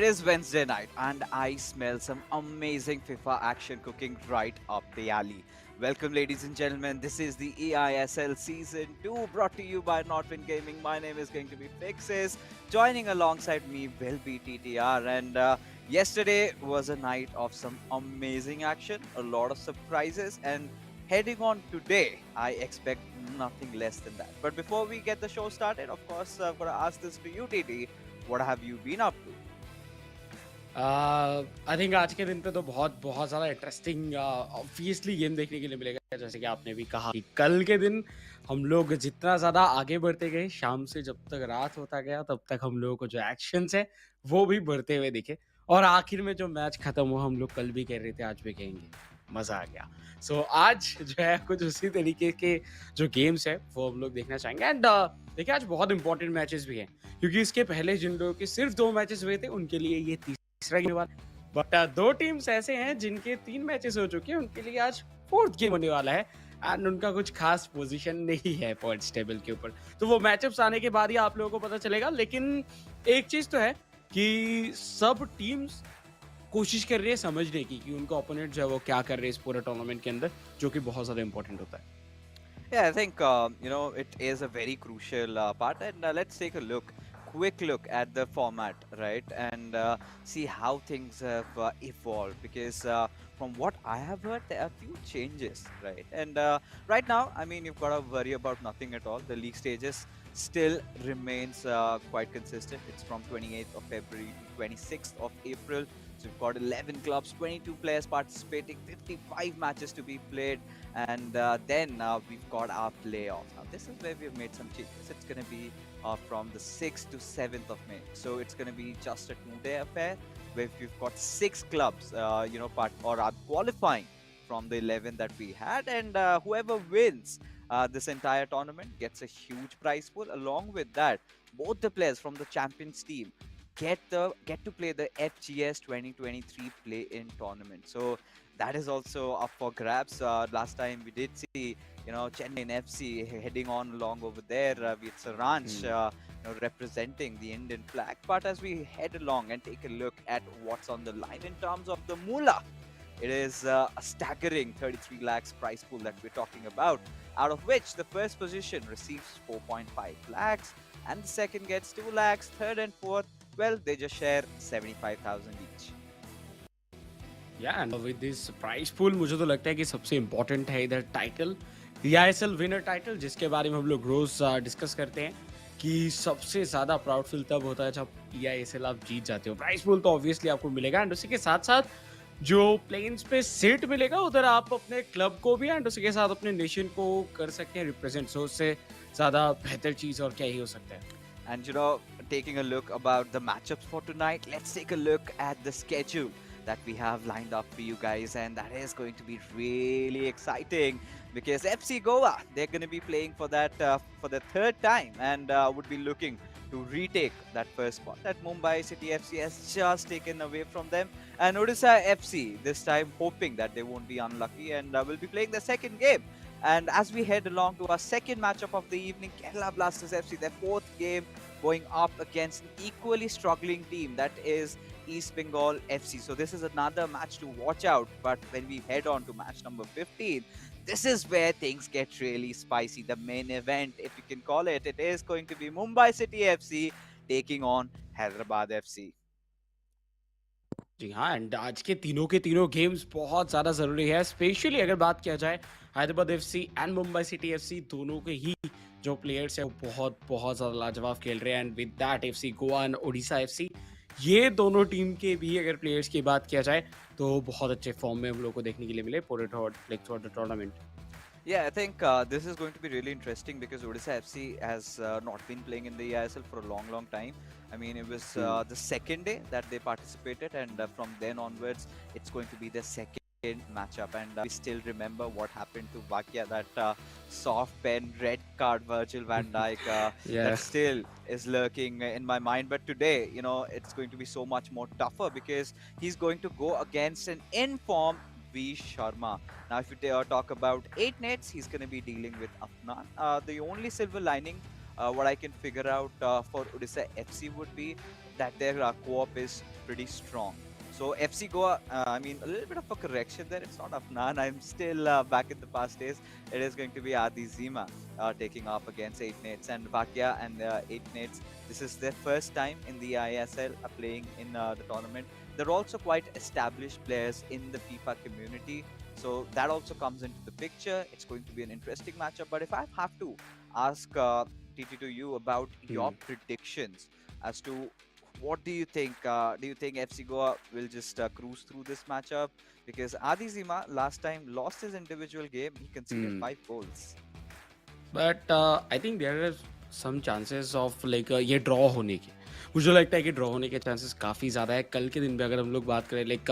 is Wednesday night and I smell some amazing FIFA action cooking right up the alley. Welcome, ladies and gentlemen. This is the eISL Season 2 brought to you by Notwin Gaming. My name is going to be Fixes. Joining alongside me will be TTR. And yesterday was a night of some amazing action, a lot of surprises, and heading on today, I expect nothing less than that. But before we get the show started, of course, I'm going to ask this to you, TT. What have you been up to? I think आज के दिन पे तो बहुत बहुत ज़्यादा interesting obviously game देखने के लिए मिलेगा, जैसे कि आपने भी कहा कि कल के दिन हम लोग जितना ज़्यादा आगे बढ़ते गए, शाम से जब तक रात होता गया तब तक हम लोगों को जो एक्शंस है वो भी बढ़ते हुए दिखे, और आखिर में जो मैच खत्म हुआ हम लोग कल भी कह रहे थे आज भी कहेंगे, मज़ा आ गया। सो आज जो है कुछ उसी तरीके के जो गेम्स है वो हम लोग देखना चाहेंगे। एंड देखिए, आज बहुत इंपॉर्टेंट मैचेस भी हैं, क्योंकि इसके पहले जिन लोगों के सिर्फ 2 मैचेस हुए थे उनके लिए ये तीसरा गेम वाला। बट 2 टीम्स ऐसे हैं जिनके 3 मैचेस हो चुके हैं, उनके लिए आज 4th गेम होने वाला है, एंड उनका कुछ खास पोजीशन नहीं है पॉइंट्स टेबल के ऊपर। तो वो मैचअप्स आने के बाद ही आप लोगों को पता चलेगा। लेकिन एक चीज तो है कि सब टीम्स कोशिश कर रही है समझने की कि उनका ओपोनेंट जो है वो क्या कर रहे हैं इस पूरे टूर्नामेंट के अंदर, जो कि बहुत ज्यादा इंपॉर्टेंट होता है। Yeah, I think it is a very crucial part, and let's take a quick look at the format, right, and see how things have evolved. Because from what I have heard, there are few changes, right, and right now, I mean, you've got to worry about nothing at all. The league stages still remains quite consistent. It's from 28th of February to 26th of April. So we've got 11 clubs, 22 players participating, 55 matches to be played, and then we've got our playoffs. Now this is where we've made some changes. It's going to be from the 6th to 7th of May. So it's going to be just a 2-day affair where we've got 6 clubs, are qualifying from the 11 that we had, and whoever wins this entire tournament gets a huge prize pool. Along with that, both the players from the champions team get to play the FGS 2023 play-in tournament. So that is also up for grabs. Last time we did see, Chennai FC heading on along over there with Saransh, representing the Indian flag. But as we head along and take a look at what's on the line in terms of the moolah, it is a staggering 33 lakhs prize pool that we're talking about, out of which the first position receives 4.5 lakhs, and the second gets 2 lakhs, third and fourth, well, they just share 75,000 each. या and with this price pool मुझे तो लगता है कि सबसे important है इधर title, eISL winner title, जिसके बारे में हम लोग रोज डिस्कस करते हैं कि सबसे ज्यादा प्राउड फील तब होता है जब eISL आप जीत जाते हो। प्राइस पूल तो ऑब्वियसली आपको मिलेगा, एंड उसी के साथ साथ जो प्लेन्स पे सीट मिलेगा उधर आप अपने क्लब को भी एंड उसी के साथ अपने नेशन को कर सकते हैं रिप्रेजेंट। सो उससे ज्यादा बेहतर चीज और क्या ही हो सकता है। And taking a look about the matchups for tonight, let's take a look at the schedule that we have lined up for you guys, and that is going to be really exciting because FC Goa, they're going to be playing for that for the third time, and would be looking to retake that first spot that Mumbai City FC has just taken away from them, and Odisha FC this time hoping that they won't be unlucky and will be playing the second game. And as we head along to our second matchup of the evening, Kerala Blasters FC, their fourth game, going up against an equally struggling team, that is East Bengal FC. So this is another match to watch out. But when we head on to match number 15, this is where things get really spicy. The main event, if you can call it, it is going to be Mumbai City FC taking on Hyderabad FC. जी हाँ, and आज के तीनों games बहुत ज़्यादा ज़रूरी है, specially अगर बात किया जाए Hyderabad FC and Mumbai city FC, दोनों के ही जो प्लेयर्स हैं वो बहुत बहुत ज़्यादा लाजवाब खेल रहे हैं। And with that FC Goa and Odisha FC, ये दोनों टीम के भी अगर प्लेयर्स की बात किया जाए तो बहुत अच्छे फॉर्म में हम लोग को देखने के लिए मिले पूरे through the tournament. Yeah, I think this is going to be really interesting because Odisha FC has not been playing in the eISL for a long, long time. I mean, it was the second day that they participated, and from then onwards, it's going to be the second matchup. And we still remember what happened to Vakia, that soft pen, red card, Virgil van Dijk, that still is lurking in my mind. But today, it's going to be so much more tougher because he's going to go against an in-form V. Sharma. Now, if you talk about 8 nets, he's going to be dealing with Afnan. The only silver lining, what I can figure out for Odisha FC would be that their co-op is pretty strong. So FC Goa, I mean, a little bit of a correction there. It's not Afnan. I'm still back in the past days. It is going to be Adi Zima taking off against 8 Nates and Bhagya and 8 Nates. This is their first time in the ISL playing in the tournament. They're also quite established players in the FIFA community. So that also comes into the picture. It's going to be an interesting matchup. But if I have to ask TT to you about your Hmm. predictions as to what do you think? Do you think FC Goa will just cruise through this matchup? Because Adi Zima last time lost his individual game. He conceded Hmm. 5 goals. But I think there are some chances of like ये draw होने के। मुझे लगता है कि draw होने के chances काफ़ी ज़्यादा है। कल के दिन पे अगर हम लोग बात करें लाइक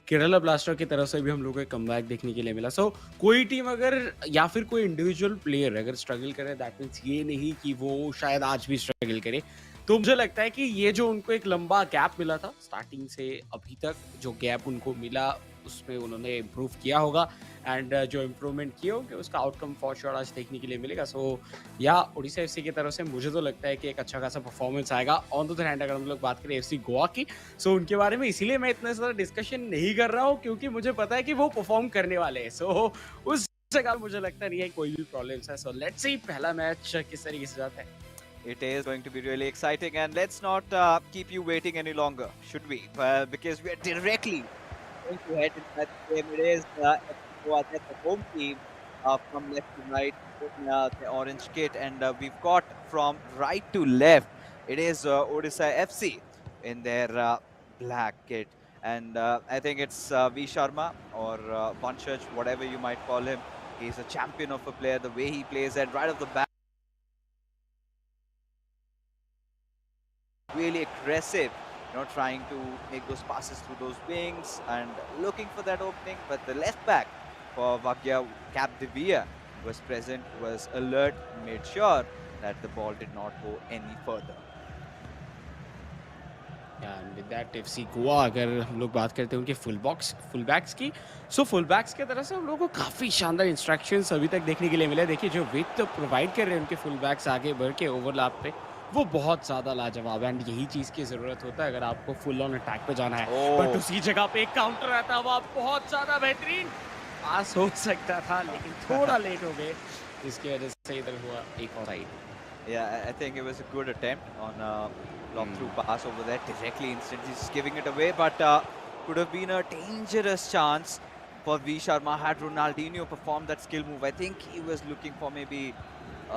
केरला ब्लास्टर की तरफ से भी हम लोग को एक कमबैक देखने के लिए मिला। सो कोई टीम अगर या फिर कोई इंडिविजुअल प्लेयर अगर स्ट्रगल करे दैट मीन्स ये नहीं कि वो शायद आज भी स्ट्रगल करे। तो मुझे लगता है कि ये जो उनको एक लंबा गैप मिला था स्टार्टिंग से अभी तक, जो गैप उनको मिला उसमें उन्होंने इम्प्रूव किया होगा एंड जो इम्प्रूवमेंट किए होंगे उसका आउटकम फॉर श्योर आज देखने के लिए मिलेगा। सो या उड़ीसा एफसी की तरफ से मुझे तो लगता है कि एक अच्छा खासा परफॉर्मेंस आएगा। ऑन द अदर हैंड अगर हम लोग बात करें एफसी गोवा की, सो उनके बारे में इसीलिए मैं इतना ज़्यादा डिस्कशन नहीं कर रहा हूँ क्योंकि मुझे पता है कि वो परफॉर्म करने वाले हैं। सो उस जगह मुझे लगता नहीं है कोई भी प्रॉब्लम्स है। सो लेट्स सी पहला मैच किस तरीके से जाता है। It is going to be really exciting, and let's not keep you waiting any longer, should we? Because we are directly going to head into that game. It is FC Goa, that's the home team from left to right in the orange kit, and we've got from right to left. It is Odisha FC in their black kit, and I think it's V Sharma or Vanshaj, whatever you might call him. He's a champion of a player. The way he plays, and right off the bat, really aggressive, trying to make those passes through those wings and looking for that opening. But the left back for Vagya, Cap de Villa, was present, was alert, made sure that the ball did not go any further. And with that FC Goa अगर हम लोग बात करते हैं उनके full backs की, so full backs की तरफ से हम लोगों को काफ़ी शानदार इंस्ट्रक्शंस अभी तक देखने के लिए मिले। देखिए जो विथ प्रोवाइड कर रहे हैं उनके फुल बैक्स आगे बढ़ के ओवरलैप पे, वो बहुत ज़्यादा लाजवाब है एंड यही चीज़ की ज़रूरत होता है अगर आपको फुल ऑन अटैक पे जाना है। बट Oh, उसी जगह पे एक काउंटर आता है, वो बहुत ज़्यादा बेहतरीन पास हो सकता था लेकिन थोड़ा लेट हो गए, जिसकी वजह से इधर हुआ एक और right. yeah, I think it was a good attempt on a block through pass over there, directly, instantly just giving it away. But could have been a dangerous chance for V Sharma had Ronaldinho performed that skill move. I think he was looking for maybe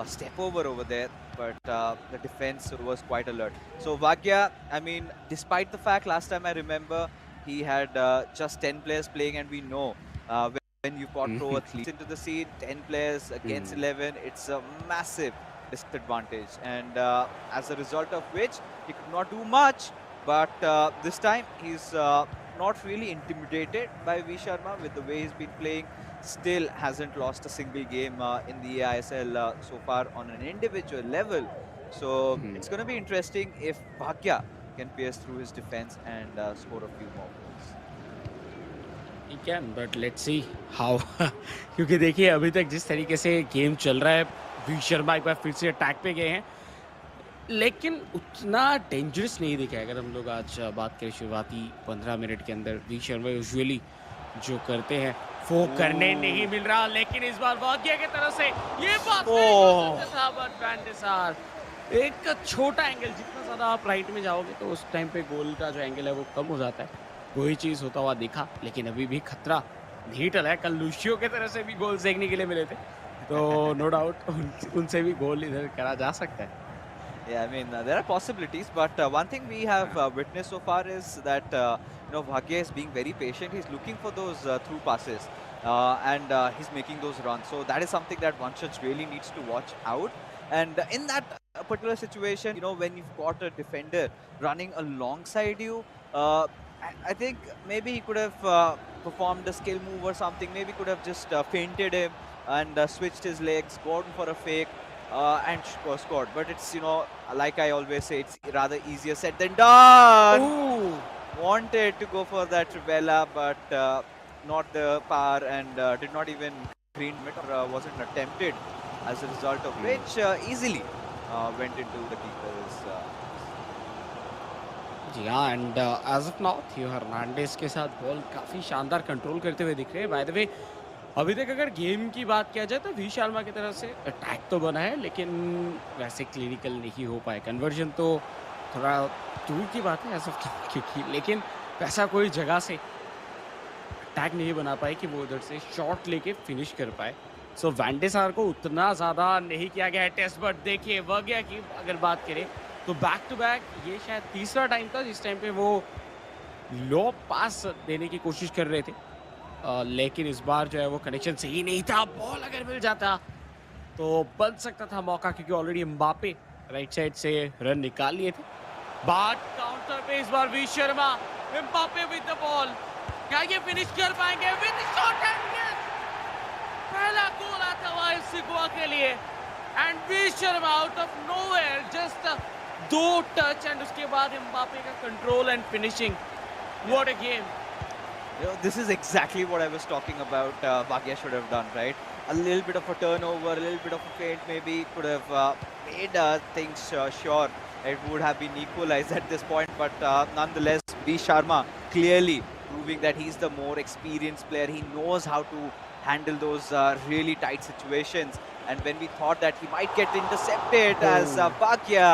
a step over there, but the defense was quite alert. So Vagya, I mean, despite the fact last time I remember he had just 10 players playing, and we know when you got throw athletes into the scene, 10 players against 11, it's a massive disadvantage, and as a result of which he could not do much. But this time he's not really intimidated by V Sharma with the way he's been playing. Still hasn't lost a single game in the eISL so far on an individual level. So it's going to be interesting if Bhagya can pierce through his defense and score a few more goals. He can but let's see how क्योंकि देखिए अभी तक जिस तरीके से game चल रहा है, वी शर्मा एक बार फिर से अटैक पे गए हैं लेकिन उतना डेंजरस नहीं दिखा है। अगर हम लोग आज बात करें शुरुआती 15 मिनट के अंदर, वी शर्मा यूजुअली जो करते हैं वो करने नहीं Ooh. मिल रहा, लेकिन इस बार भाग्य की तरफ से ये बात नहीं हो Oh. सकता था। बट वैंडेसार एक छोटा एंगल, जितना ज़्यादा आप राइट में जाओगे तो उस टाइम पे गोल का जो एंगल है वो कम हो जाता है। वही चीज़ होता हुआ दिखा, लेकिन अभी भी खतरा नहीं टला है। कल लूशियो की तरफ से भी गोल्स देखने के लिए मिले थे, तो नो डाउट उनसे भी गोल इधर करा जा सकता है। Yeah, I mean, there are possibilities, but one thing we have witnessed so far is that Bhagya is being very patient. He's looking for those through passes, and he's making those runs. So that is something that Vanshaj really needs to watch out. And in that particular situation, when you've got a defender running alongside you, I think maybe he could have performed a skill move or something. Maybe could have just feinted him and switched his legs, gone for a fake and scored. But it's, like I always say, it's rather easier said than done. Oh! Wanted to go for that Trivela, but not the power, and did not even green it, or wasn't attempted, as a result of which easily went into the keeper's. जी हाँ, and as of now थियो Hernandez के साथ ball काफ़ी शानदार control करते हुए दिख रहे हैं। बाय द वे, अभी तक अगर गेम की बात किया जाए तो वी शर्मा की तरफ से अटैक तो बना है, लेकिन वैसे क्लिनिकल नहीं हो पाए। कन्वर्जन तो थोड़ा दूर की बात है एज़ ऑफ नाउ क्योंकि लेकिन वैसा कोई जगह से अटैक नहीं बना पाए कि वो उधर से शॉट लेके फिनिश कर पाए। सो वैन डे सार को उतना ज़्यादा नहीं किया गया है टेस्ट, बट देखिए वगैया की अगर बात करें तो बैक टू बैक ये शायद तीसरा टाइम था जिस टाइम पे वो लो पास देने की कोशिश कर रहे थे। लेकिन इस बार जो है वो कनेक्शन सही नहीं था। बॉल अगर मिल जाता तो बन सकता था मौका, क्योंकि ऑलरेडी एम्बापे राइट साइड से रन निकाल लिए थे। बाट काउंटर पे इस बार वी शर्मा, एम्बापे विद द बॉल, क्या ये फिनिश कर पाएंगे विद शॉट एंड यस, पहला गोल आता हुआ इस गोवा के लिए and V Sharma out of nowhere just दो टच एंड उसके बाद एम्बापे का control and finishing. What a game. This is exactly what I was talking about. Bhagia should have done, right? A little bit of a turnover, a little bit of a feint, maybe could have made things sure it would have been equalized at this point. But nonetheless, B. Sharma clearly proving that he's the more experienced player. He knows how to handle those really tight situations. And when we thought that he might get intercepted, as Oh. Bhagia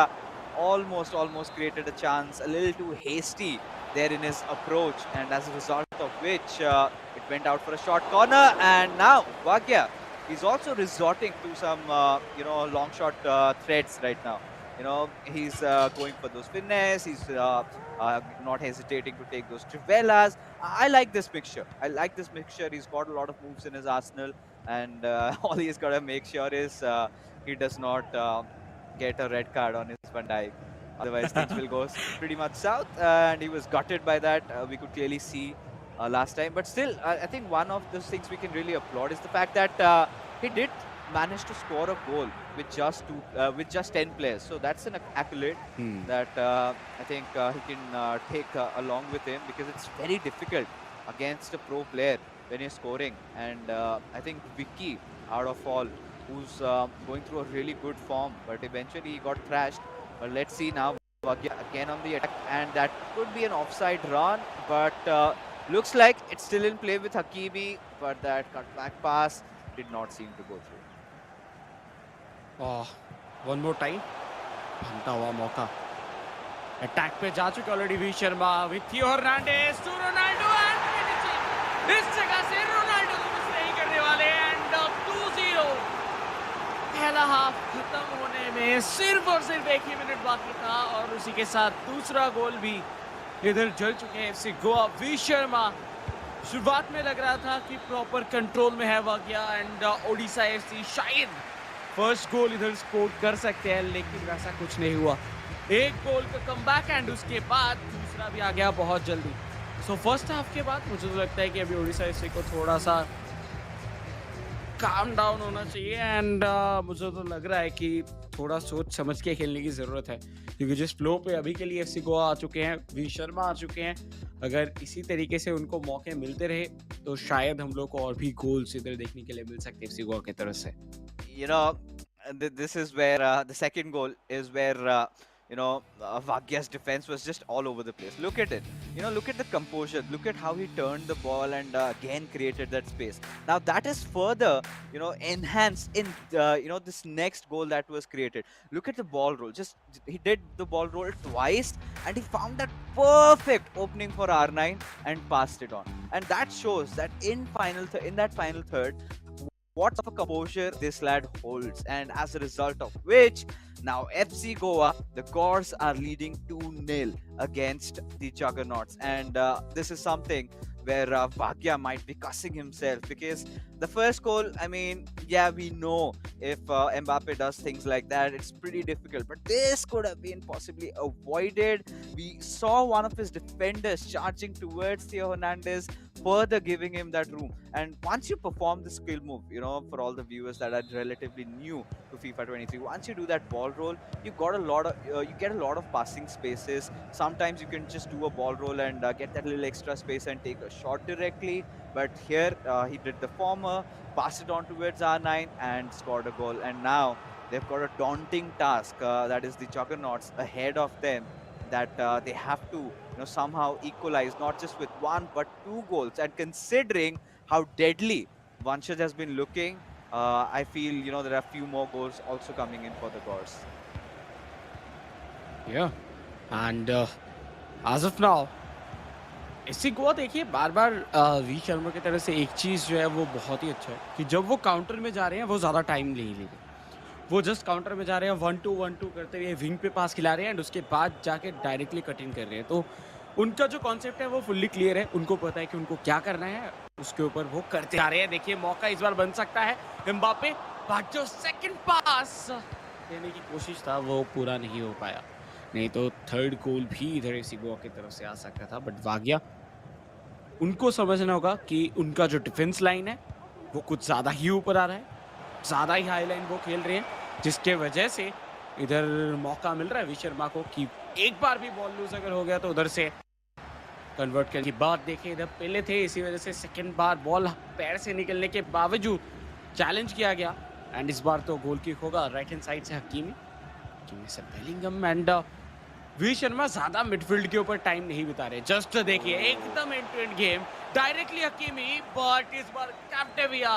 almost created a chance, a little too hasty there in his approach, and as a result of which it went out for a short corner. And now Bhagia is also resorting to some long shot threats right now. He's going for those finesse. He's not hesitating to take those trivelas. I like this mixture. I like this mixture. He's got a lot of moves in his arsenal, and all he's got to make sure is he does not get a red card on his Van Dijk. Otherwise, things will go pretty much south. And he was gutted by that. We could clearly see last time. But still, I think one of those things we can really applaud is the fact that he did manage to score a goal with just 10 players. So that's an accolade Hmm. that I think he can take along with him, because it's very difficult against a pro player when you're scoring. And I think Vicky, out of all, who's going through a really good form, but eventually he got thrashed. But let's see now, again on the attack, and that could be an offside run, but looks like it's still in play with Hakimi, but that cutback pass did not seem to go through. One more time, बनता हुआ मौका attack पे जा चुके already V Sharma with Theo Hernandez to Ronaldo and finishing. इस जगह से Ronaldo को मिस नहीं करने वाले एंड 2-0। पहला हाफ खत्म होने में सिर्फ एक ही मिनट बाकी था और उसी के साथ दूसरा गोल भी इधर जल चुके हैं एफसी गोवा। वी शर्मा शुरुआत में लग रहा था कि प्रॉपर कंट्रोल में है वागिया एंड ओडिशा एफसी शायद फर्स्ट गोल इधर स्कोर कर सकते हैं, लेकिन वैसा कुछ नहीं हुआ। एक गोल का कमबैक एंड उसके बाद दूसरा भी आ गया बहुत जल्दी। सो फर्स्ट हाफ के बाद मुझे तो लगता है कि अभी ओडिशा एफसी को थोड़ा सा काम डाउन होना चाहिए एंड मुझे तो लग रहा है कि थोड़ा सोच समझ के खेलने की ज़रूरत है, क्योंकि जिस फ्लो पे अभी के लिए एफसी गोवा आ चुके हैं, वी शर्मा आ चुके हैं, अगर इसी तरीके से उनको मौके मिलते रहे तो शायद हम लोग को और भी गोल्स इधर देखने के लिए मिल सकते हैं एफसी गोवा की तरफ से। You know, this is where the second goal is where Vagya's defense was just all over the place. Look at it. Look at the composure. Look at how he turned the ball and again created that space. Now that is further enhanced in this next goal that was created. Look at the ball roll. Just he did the ball roll twice and he found that perfect opening for R9 and passed it on. And that shows that in that final third, what of a composure this lad holds, and as a result of which now FC Goa, the Gors are leading 2-0 against the Juggernauts. And this is something where Bhagia might be cussing himself, because the first goal, I mean, yeah, we know if Mbappe does things like that, it's pretty difficult. But this could have been possibly avoided. We saw one of his defenders charging towards Theo Hernandez, further giving him that room. And once you perform the skill move, for all the viewers that are relatively new to FIFA 23, once you do that ball roll, you get a lot of passing spaces. Sometimes you can just do a ball roll and get that little extra space and take a shot directly. But here he did the former, passed it on towards R9 and scored a goal. And now they've got a daunting task, that is the Juggernauts ahead of them. that they have to somehow equalize, not just with one but two goals. And considering how deadly Vanshaj has been looking, I feel there are few more goals also coming in for the Gors. Yeah, and as of now इसी को देखिए बार-बार we Sharma की तरफ से एक चीज़ जो है वो बहुत ही अच्छा है कि जब वो काउंटर में जा रहे हैं वो ज़्यादा टाइम नहीं ले रहे। वो जस्ट काउंटर में जा रहे हैं 1-2 1-2 करते हुए विंग पे पास खिला रहे हैं एंड उसके बाद जाके डायरेक्टली कट इन कर रहे हैं। तो उनका जो कॉन्सेप्ट है वो फुल्ली क्लियर है। उनको पता है कि उनको क्या करना है, उसके ऊपर वो करते आ रहे हैं। देखिए मौका इस बार बन सकता है। एम्बापे बट जो सेकंड पास देने की कोशिश था वो पूरा नहीं हो पाया। नहीं तो थर्ड गोल भी इधर एसी गोवा की तरफ से आ सकता था बट भाग्य उनको समझना होगा कि उनका जो डिफेंस लाइन है वो कुछ ज़्यादा ही ऊपर आ रहा है, ज़्यादा ही हाई लाइन वो खेल रहे हैं, जिसके वजह से इधर मौका मिल रहा है विश शर्मा को कि एक बार भी बॉल लूज अगर हो गया तो उधर से कन्वर्ट करने की बात देखिए इधर पहले थे, इसी वजह से सेकंड बार बॉल पैर से निकलने के बावजूद चैलेंज किया गया एंड इस बार तो गोल किक होगा राइट हैंड साइड से हकीमी से बेलिंगम एंड वी शर्मा ज्यादा मिडफील्ड के ऊपर टाइम नहीं बिता रहे। जस्ट देखिए एकदम end to end game directly Hakimi but इस बार कैप्टेविया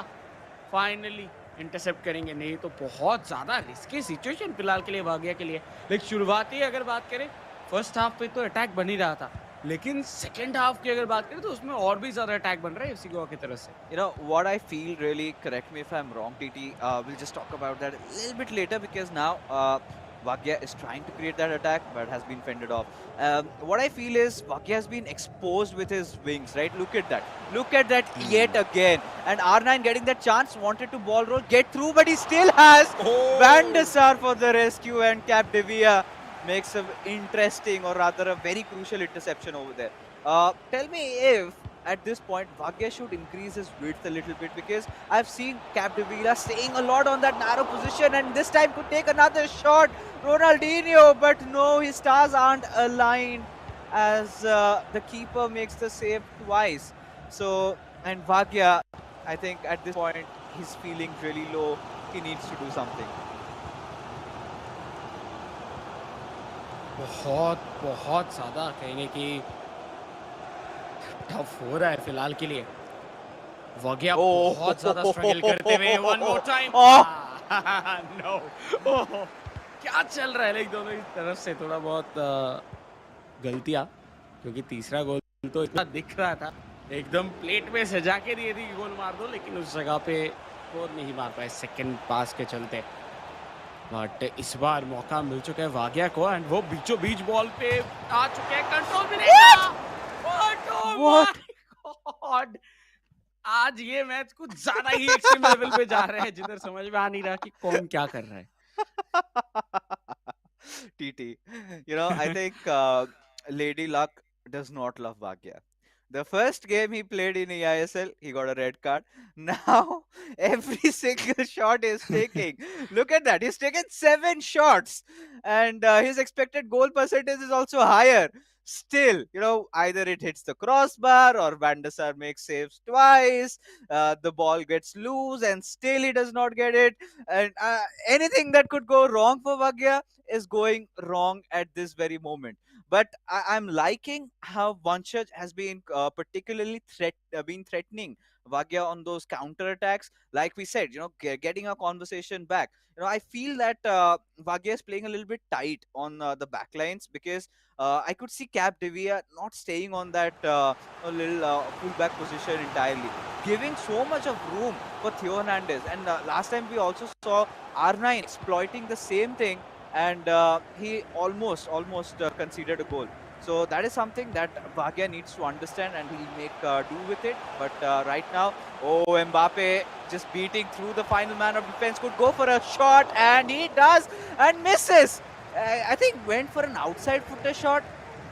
फाइनली इंटरसेप्ट करेंगे। नहीं तो बहुत ज्यादा रिस्की सिचुएशन फिलहाल के लिए भाग्य के लिए। लेकिन शुरुआती अगर बात करें फर्स्ट हाफ पे तो अटैक बन ही रहा था, लेकिन सेकंड हाफ की अगर बात करें तो उसमें और भी ज्यादा अटैक बन रहा है एफसी गोवा की तरफ से। What I feel, really, correct me if I'm wrong, TT. We'll just talk about that a little bit later, because now Wagya is trying to create that attack but has been fended off. What I feel is Wagya has been exposed with his wings, right? Look at that. Look at that yet again. And R9 getting that chance, wanted to ball roll, get through, but he still has Van der Sar for the rescue, and Cap De Villa makes an interesting, or rather a very crucial interception over there. Tell me if at this point Bhagya should increase his width a little bit, because I've seen Capdevila staying a lot on that narrow position, and this time could take another shot, Ronaldinho, but no, his stars aren't aligned as the keeper makes the save twice. So, and Bhagya, I think at this point he's feeling really low, he needs to do something. बहुत बहुत ज्यादा कहने की tough हो रहा है फिलहाल के लिए। वगैया बहुत ज्यादा स्ट्रगल करते हुए वन मोर टाइम नो क्या चल रहा है लाइक दोनों की तरफ से थोड़ा बहुत गलतियां, क्योंकि तीसरा गोल तो इतना दिख रहा था एकदम प्लेट में सजा के दिए थी कि गोल मार दो, लेकिन उस जगह पे गोल नहीं मार पाए सेकंड पास के चलते। बट इस बार मौका मिल चुका है वाग्या को एंड वो बीचों बीच बॉल पे आ चुके हैं, कंट्रोल मिलेगा। What? God! आज ये मैच कुछ ज्यादा ही एक्सट्रीम लेवल पे जा रहे हैं, जिधर समझ में आ नहीं रहा कि कौन क्या कर रहा है। TT, I think Lady Luck does not love Bhagya. The first game he played in eISL, he got a red card. Now, every single shot he's taking. Look at that. He's taken 7 shots. And his expected goal percentage is also higher. Still, either it hits the crossbar or Van der Sar makes saves twice. The ball gets loose and still he does not get it. And anything that could go wrong for Bhagya is going wrong at this very moment. But I'm liking how Vanchaj has been particularly been threatening Vagya on those counter attacks. Like we said, getting a conversation back. I feel that Vagya is playing a little bit tight on the backlines, because I could see Cap Devia not staying on that little fullback position entirely, giving so much of room for Theo Hernandez. And last time we also saw R9 exploiting the same thing, and he almost conceded a goal. So that is something that Bhagya needs to understand, and he'll make do with it. But right now, Mbappe just beating through the final man of defense, could go for a shot, and he does, and misses. I think went for an outside footer shot,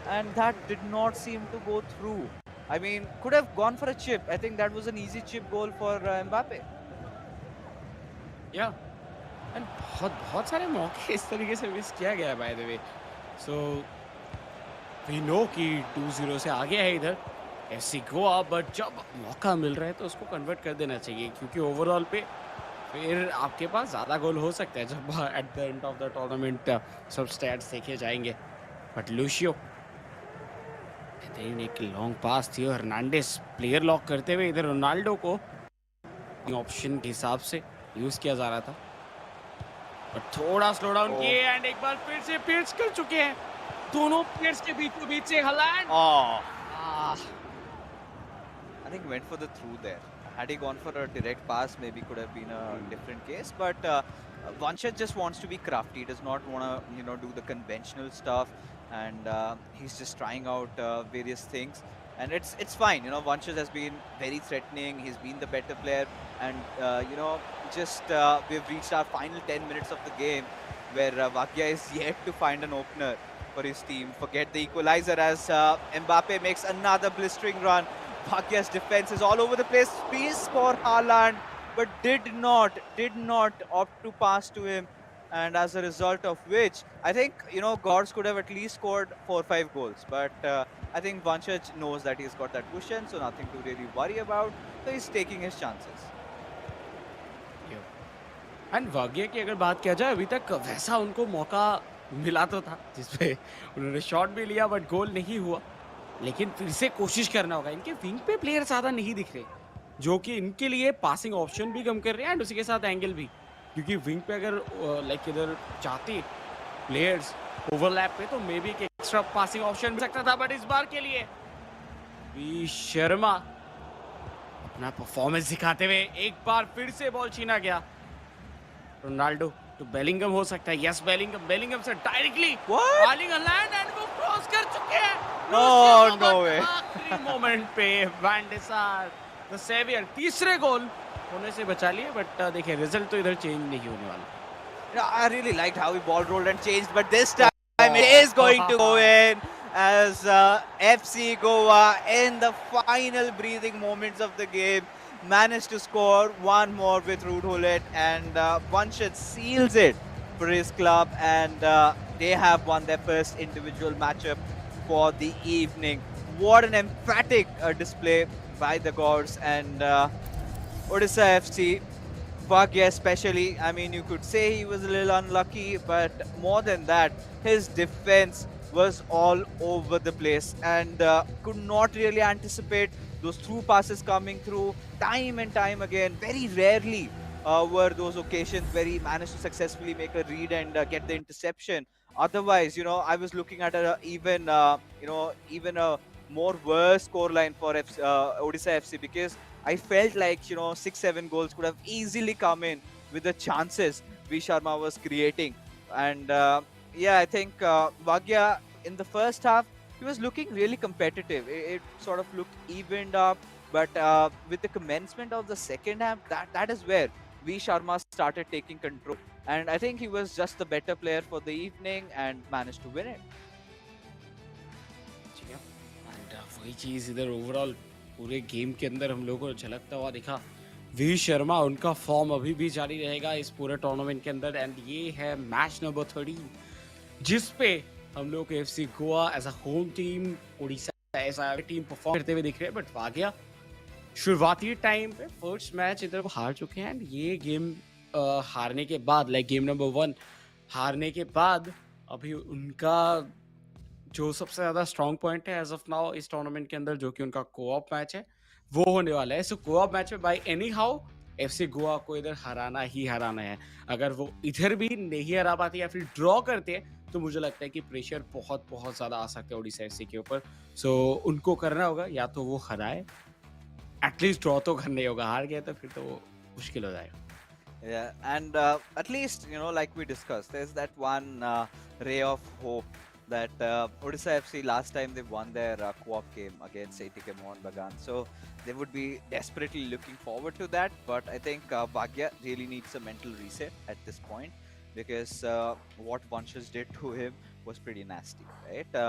and that did not seem to go through. I mean, could have gone for a chip. I think that was an easy chip goal for Mbappe. Yeah. And बहुत सारे मौके इस तरीके से miss किया गया है by the way. So we know कि 2-0 से आगे है इधर एफसी गोवा, बट जब मौका मिल रहा है तो उसको कन्वर्ट कर देना चाहिए, क्योंकि ओवरऑल पे फिर आपके पास ज़्यादा गोल हो सकता है जब at the end of the tournament सब स्टैट्स देखे जाएंगे। बट लूशियो बेहतरीन एक लॉन्ग पास थी और हर्नांडिस प्लेयर लॉक करते हुए इधर रोनाल्डो को ऑप्शन के हिसाब से यूज किया जा रहा था, बट थोड़ा स्लो डाउन Oh, किए एंड एक बार फिर से पिच कर चुके हैं दोनों प्लेयर्स के बीचों बीच से Holland. oh, ah, I think went for the through there. Had he gone for a direct pass, maybe could have been a different case. But Vanchit just wants to be crafty. He does not want to, do the conventional stuff, and he's just trying out various things. And it's fine. Vanchit has been very threatening. He's been the better player, and just we've reached our final 10 minutes of the game, where Vakya is yet to find an opener for his team. Forget the equalizer as Mbappe makes another blistering run. Bhagia's defense is all over the place. Space for Haaland, but did not opt to pass to him. And as a result of which, I think, Gors could have at least scored 4 or 5 goals. But I think Vanchaj knows that he's got that cushion, so nothing to really worry about. So he's taking his chances. And वाग्या की अगर बात किया जाए अभी तक वैसा उनको मौका मिला तो था जिसपे उन्होंने शॉट भी लिया बट गोल नहीं हुआ, लेकिन फिर से कोशिश करना होगा। इनके विंग पे प्लेयर ज़्यादा नहीं दिख रहे जो कि इनके लिए पासिंग ऑप्शन भी कम कर रहे हैं एंड उसी के साथ एंगल भी, क्योंकि विंग पे अगर लाइक इधर चाहते प्लेयर्स ओवरलैप पे तो मे बी एक एक्स्ट्रा पासिंग ऑप्शन मिल सकता था, बट इस बार के लिए वी शर्मा अपना परफॉर्मेंस दिखाते हुए एक बार फिर से बॉल छीना गया। रोनाल्डो तो बेलिंगम हो सकता है, यस बेलिंगम से directly What? Bowling land and वो क्रॉस कर चुके हैं Oh, no way. आखिरी मोमेंट पे वैन डे सार द सेवियर तीसरे गोल होने से बचा लिए, बट देखिए रिजल्ट तो इधर चेंज नहीं होने वाला। I really liked how he ball rolled and changed, but this time it is going to go in as FC Goa in the final breathing moments of the game managed to score one more with Ruud Gullit, and Vanchit seals it for his club, and they have won their first individual matchup for the evening. What an emphatic display by the Gors, and Odisha FC. Bhagia especially, I mean, you could say he was a little unlucky, but more than that, his defense was all over the place and could not really anticipate those through passes coming through time and time again. Very rarely were those occasions where he managed to successfully make a read and get the interception. Otherwise, I was looking at even a more worse scoreline for Odisha FC, because I felt like 6-7 goals could have easily come in with the chances V Sharma was creating, and yeah, I think Bhagya in the first half he was looking really competitive. It sort of looked evened up, but with the commencement of the second half, that is where V Sharma started taking control, and I think he was just the better player for the evening and managed to win it. And वही चीज इधर overall पूरे game के अंदर हम लोगों को झलकता हुआ दिखा। वी शर्मा उनका फॉर्म अभी भी जारी रहेगा इस पूरे टूर्नामेंट के अंदर, एंड ये है मैच नंबर 13 जिस पे हम लोग FC Goa as a home team Odisha as a team perform करते हुए दिख रहे हैं, बट वागया शुरुआती टाइम पे फर्स्ट मैच इधर वो हार चुके हैं, एंड ये गेम हारने के बाद लाइक गेम नंबर 1 हारने के बाद अभी उनका जो सबसे ज़्यादा स्ट्रॉन्ग पॉइंट है एज ऑफ नाउ इस टूर्नामेंट के अंदर, जो कि उनका कोऑप मैच है, वो होने वाला है। सो कोऑप मैच में by any how FC Goa को इधर हराना ही हराना है। अगर वो इधर भी नहीं हरा पाते या फिर ड्रॉ करते हैं तो मुझे लगता है कि प्रेशर बहुत बहुत ज़्यादा आ सकता है ओडिशा एफसी के ऊपर। सो उनको करना होगा या तो वो हराए, एटलीस्ट ड्रॉ तो करना ही होगा। हार गया तो फिर तो वो मुश्किल हो जाएगा। Yeah, and at least, like we discussed, there's that one ray of hope that Odisha FC last time they won their co-op game against ATK Mohun Bagan. So they would be desperately looking forward to that. But I think Bhagya really needs a mental reset at this point, because what Vanchas did to him was pretty nasty, right?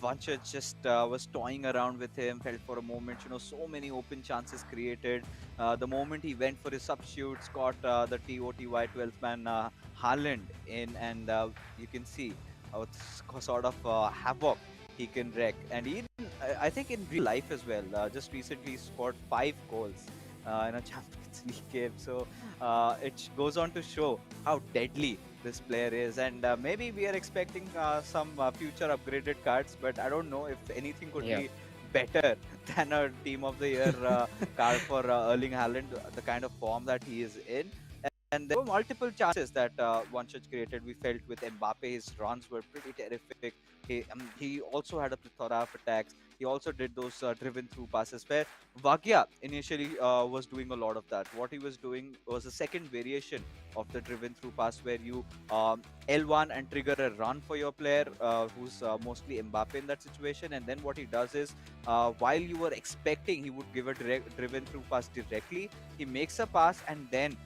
Vanchas just was toying around with him, felt for a moment, so many open chances created. The moment he went for his substitutes, got the TOTY 12th man Haaland in, and you can see sort of havoc he can wreak. And I think in real life as well, just recently he scored 5 goals in a League game. So it goes on to show how deadly this player is, and maybe we are expecting some future upgraded cards, but I don't know if anything could Yeah. be better than a Team of the Year card for Erling Haaland, the kind of form that he is in. And there were multiple chances that one should created. We felt with Mbappe, his runs were pretty terrific. He also had a plethora of attacks. He also did those driven through passes where Vagia initially was doing a lot of that. What he was doing was a second variation of the driven through pass where you L1 and trigger a run for your player who's mostly Mbappe in that situation. And then what he does is while you were expecting he would give a driven through pass directly, he makes a pass and then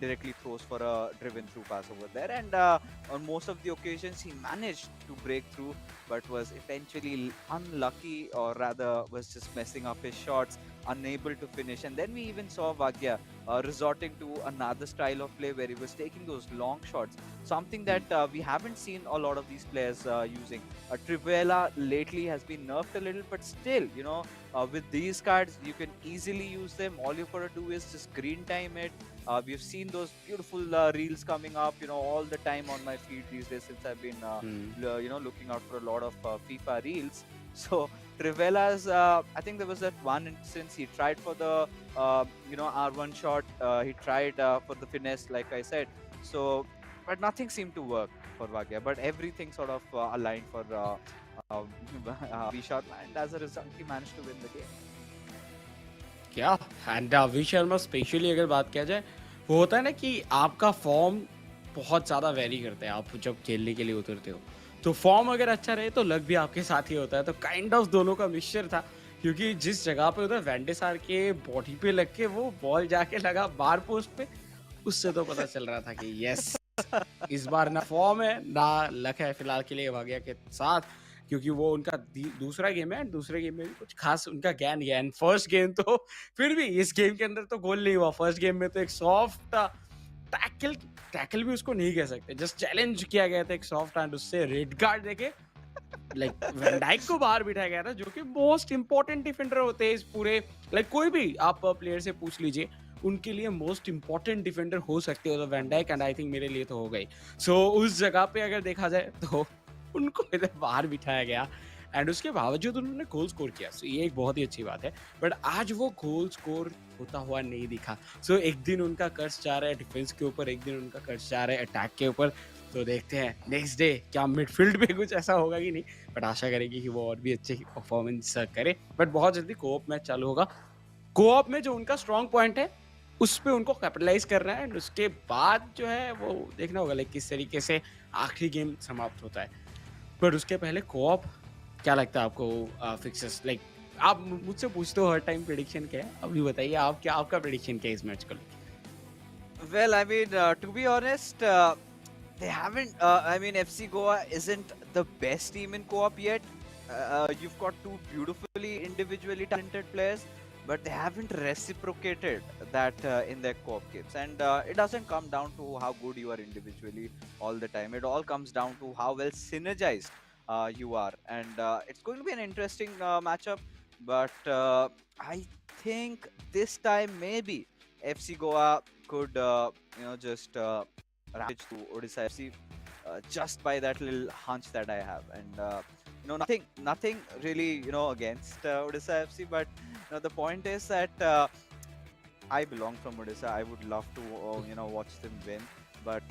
directly throws for a driven through pass over there. And on most of the occasions, he managed to break through, but was eventually unlucky, or rather, was just messing up his shots, unable to finish. And then we even saw Vagya resorting to another style of play where he was taking those long shots, something that we haven't seen a lot of these players using. Trivela lately has been nerfed a little, but still, with these cards, you can easily use them. All you've got to do is just green time it. We've seen those beautiful reels coming up, all the time on my feed these days since I've been, looking out for a lot of FIFA reels. So Trivela's, I think there was that one instance he tried for the, R1 shot. He tried for the finesse, like I said. So, but nothing seemed to work for Vagya. But everything sort of aligned for V-Shot, and as a result, he managed to win the game. क्या and Rohit Sharma specially अगर बात किया जाए, वो होता है ना कि आपका फॉर्म बहुत ज़्यादा वेरी करता है आप जब खेलने के लिए उतरते हो, तो फॉर्म अगर अच्छा रहे तो लक भी आपके साथ ही होता है। तो काइंड ऑफ दोनों का मिक्सचर था, क्योंकि जिस जगह पे उधर वेंडेसार के बॉडी पे लग के वो बॉल जाके लगा बार पोस्ट पे, उससे तो पता चल रहा था कि यस इस बार ना फॉर्म है ना लक है फिलहाल के लिए भाग्य के साथ, क्योंकि वो उनका दूसरा गेम है। दूसरे गेम में भी कुछ खास उनका ज्ञान गया, एंड फर्स्ट गेम तो फिर भी इस गेम के अंदर तो गोल नहीं हुआ। फर्स्ट गेम में तो एक सॉफ्ट टैकल भी उसको नहीं कह सकते, जस्ट चैलेंज किया गया था एक सॉफ्ट हैंड, उससे रेड कार्ड देके लाइक वैन डाइक को बाहर बिठाया गया था, जो कि मोस्ट इंपॉर्टेंट डिफेंडर होते हैं इस पूरे, लाइक कोई भी आप प्लेयर से पूछ लीजिए, उनके लिए मोस्ट इंपॉर्टेंट डिफेंडर हो सकते हो तो Van Dijk, and I think मेरे लिए तो हो गई। सो उस जगह पे अगर देखा जाए तो उनको इधर बाहर बिठाया गया, एंड उसके बावजूद उन्होंने गोल स्कोर किया। सो ये एक बहुत ही अच्छी बात है, बट आज वो गोल स्कोर होता हुआ नहीं दिखा। सो एक दिन उनका कर्ज जा रहा है डिफेंस के ऊपर, एक दिन उनका कर्ज जा रहा है अटैक के ऊपर। तो देखते हैं नेक्स्ट डे क्या मिडफील्ड पे कुछ ऐसा होगा कि नहीं, बट आशा करेगी कि वो और भी अच्छे परफॉर्मेंस करे। बट बहुत जल्दी कोऑप मैच चालू होगा, कोऑप में जो उनका स्ट्रॉन्ग पॉइंट है उस पे उनको कैपिटलाइज करना है, एंड उसके बाद जो है वो देखना होगा लाइक किस तरीके से आखिरी गेम समाप्त होता है। बट उसके पहले कोऑप क्या लगता है आपको फिक्सेस, लाइक आप मुझसे पूछते हो हर टाइम प्रेडिक्शन क्या है, अभी बताइए आप क्या, आपका प्रेडिक्शन क्या है इस मैच को लेकर? Well, I mean, to be honest, they haven't. I mean, FC Goa isn't the best team in co-op yet. You've got two beautifully individually talented players, but they haven't reciprocated that in their co-op games. And it doesn't come down to how good you are individually all the time. It all comes down to how well synergized you are. And it's going to be an interesting matchup. But I think this time maybe FC Goa could, just rampage to Odisha FC just by that little hunch that I have. And nothing really, against Odisha FC, but the point is that I belong from Odisha. I would love to, watch them win. But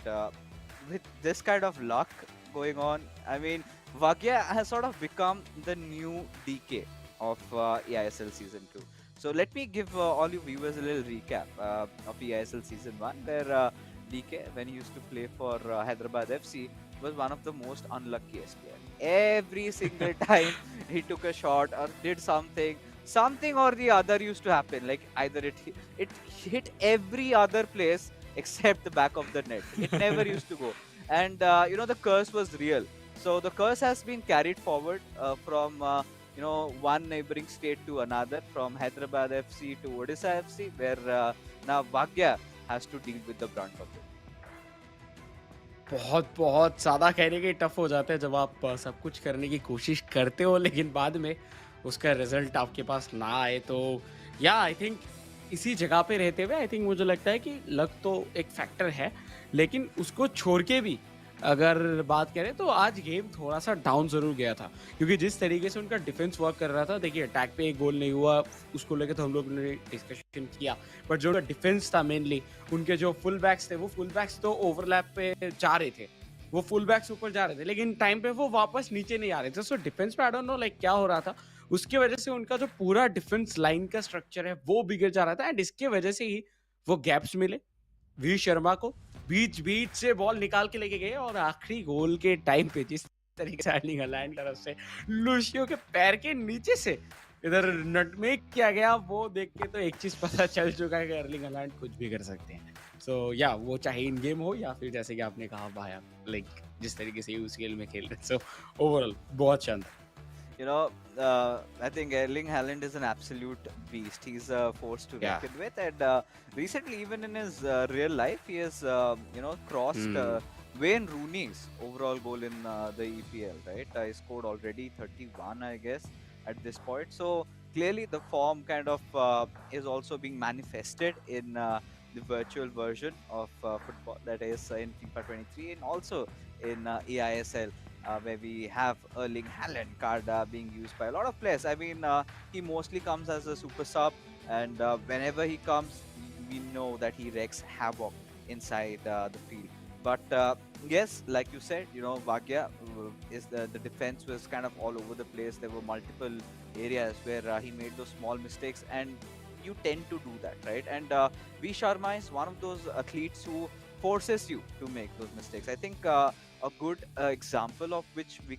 with this kind of luck going on, I mean, Vagya has sort of become the new DK of eISL Season 2. So let me give all you viewers a little recap of eISL Season 1, where DK, when he used to play for Hyderabad FC, was one of the most unluckiest players. Every single time he took a shot or did something or the other used to happen. Like either it hit every other place except the back of the net. It never used to go. And the curse was real. So the curse has been carried forward from one neighboring state to another, from Hyderabad FC to Odisha FC, where now Vagya has to deal with the brunt of it. बहुत बहुत ज़्यादा कहने के tough हो जाता है जब आप सब कुछ करने की कोशिश करते हो लेकिन बाद में उसका रिजल्ट आपके पास ना आए। तो या आई थिंक इसी जगह पे रहते हुए आई थिंक मुझे लगता है कि लक तो एक फैक्टर है, लेकिन उसको छोड़ के भी अगर बात करें तो आज गेम थोड़ा-सा डाउन ज़रूर गया था। क्योंकि जिस तरीके से उनका डिफेंस वर्क कर रहा था, देखिए अटैक पे एक गोल नहीं हुआ, उसको लेके तो हम लोग ने डिस्कशन किया। बट जो उनका डिफेंस था मेनली, उनके जो फुल बैक्स थे, वो फुल बैक्स तो ओवरलैप पे जा रहे थे। वो फुल बैक्स ऊपर जा रहे थे, लेकिन टाइम पे वो वापस नीचे नहीं आ रहे थे। सो डिफेंस पे आई डोंट नो लाइक क्या हो रहा था। उसकी वजह से उनका जो पूरा डिफेंस लाइन का स्ट्रक्चर है वो बिगड़ जा रहा था एंड इसके वजह से ही वो गैप्स मिले वी शर्मा को। बीच बीच से बॉल निकाल के लेके गए और आखिरी गोल के टाइम पे जिस तरीके से अर्लिंग हालैंड तरफ से लूशियो के पैर के नीचे से इधर नटमेग किया गया, वो देख के तो एक चीज पता चल चुका है कि अर्लिंग हालैंड कुछ भी कर सकते हैं। सो या वो चाहे इन गेम हो या फिर जैसे कि आपने कहा भाई लाइक जिस तरीके से यूसीएल में खेल रहे। सो ओवरऑल बहुत शानदार। You know, I think Erling Haaland is an absolute beast. He's a force to Yeah. reckon with, and recently, even in his real life, he has crossed Hmm. Wayne Rooney's overall goal in the EPL. Right, he scored already 31, I guess, at this point. So clearly, the form kind of is also being manifested in the virtual version of football, that is in FIFA 23, and also in eISL, where we have Erling Haaland card being used by a lot of players. I mean, he mostly comes as a super sub, and whenever he comes, we know that he wreaks havoc inside the field. But yes, like you said, Vagya is the defense was kind of all over the place. There were multiple areas where he made those small mistakes, and you tend to do that, right? And V Sharma is one of those athletes who forces you to make those mistakes. I think a good example of which we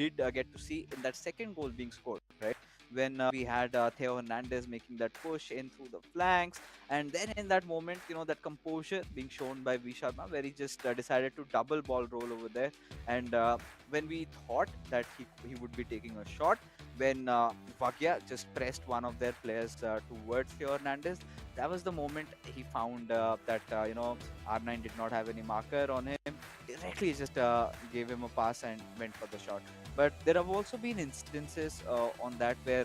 did get to see in that second goal being scored, right? When we had Theo Hernandez making that push in through the flanks, and then in that moment, that composure being shown by V Sharma, where he just decided to double ball roll over there. And when we thought that he would be taking a shot, when Vagya just pressed one of their players towards Theo Hernandez, that was the moment he found that R9 did not have any marker on him. Directly just gave him a pass and went for the shot. But there have also been instances on that where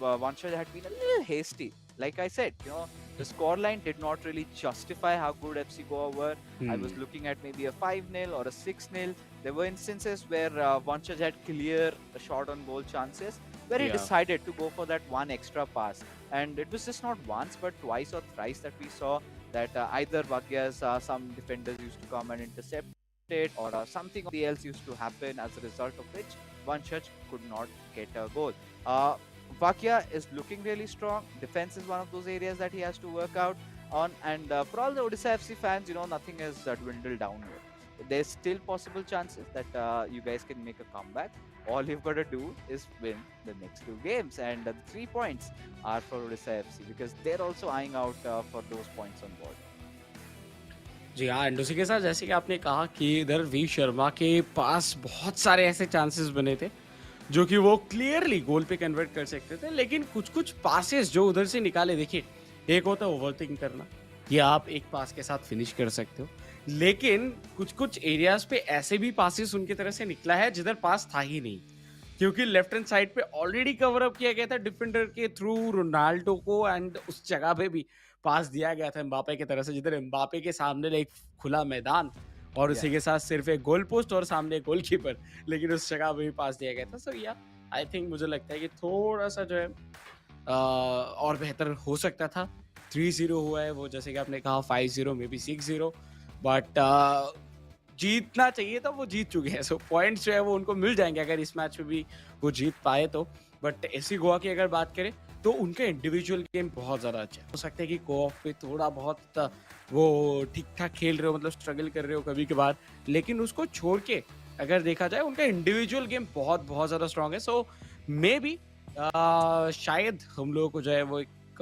Vanshaj had been a little hasty. Like I said, the scoreline did not really justify how good FC Goa were. I was Hmm. looking at maybe a 5-0 or a 6-0. There were instances where Vanshaj had clear shot on goal chances where he Yeah. decided to go for that one extra pass. And it was just not once but twice or thrice that we saw that either Vagya's some defenders used to come and intercept it, or something else used to happen, as a result of which Vanshaj could not get a goal. Uh, Vakya is looking really strong. Defense is one of those areas that he has to work out on. And for all the Odisha FC fans, nothing has dwindled down here. There's still possible chances that you guys can make a comeback. All you've got to do is win the next two games, and the 3 points are for Odisha FC because they're also eyeing out for those points on board. जी हाँ, and उसी के साथ जैसे कि आपने कहा कि इधर वी शर्मा के पास बहुत सारे ऐसे चांसेस बने थे जो कि वो क्लियरली गोल पे कन्वर्ट कर सकते थे, लेकिन कुछ-कुछ पासेस जो उधर से निकाले, देखिए, एक होता है ओवरथिंक करना, कि आप एक पास के साथ फिनिश कर सकते हो। लेकिन कुछ-कुछ एरियाज़ पे ऐसे भी पासेस उनकी तरफ से निकला है जिधर पास था ही नहीं। क्योंकि लेफ्ट हैंड साइड पे ऑलरेडी कवर अप किया गया था डिफेंडर के थ्रू रोनाल्डो को एंड उस जगह पे भी पास दिया गया था एम्बापे की तरफ से, जिधर एम्बापे के सामने एक खुला मैदान और Yeah. उसी के साथ सिर्फ एक गोल पोस्ट और सामने एक गोलकीपर, लेकिन उस जगह पे भी पास दिया गया था। सो या आई थिंक मुझे लगता है कि थोड़ा-सा जो है और बेहतर हो सकता था। 3-0 हुआ है वो, जैसे कि आपने कहा 5-0 मे बी 6-0, बट जीतना चाहिए था, वो जीत चुके हैं। सो पॉइंट्स जो है वो उनको मिल जाएँगे अगर इस मैच में भी वो जीत पाए तो। बट एफसी गोवा की अगर बात करें तो उनका इंडिविजुअल गेम बहुत ज़्यादा अच्छा है। हो सकता है कि को-ऑफ पे थोड़ा बहुत वो ठीक-ठाक खेल रहे हो, मतलब स्ट्रगल कर रहे हो कभी-कभार, लेकिन उसको छोड़ के अगर देखा जाए उनका इंडिविजुअल गेम बहुत ज़्यादा स्ट्रॉन्ग है। सो मेबी शायद हम लोगों को जो है वो एक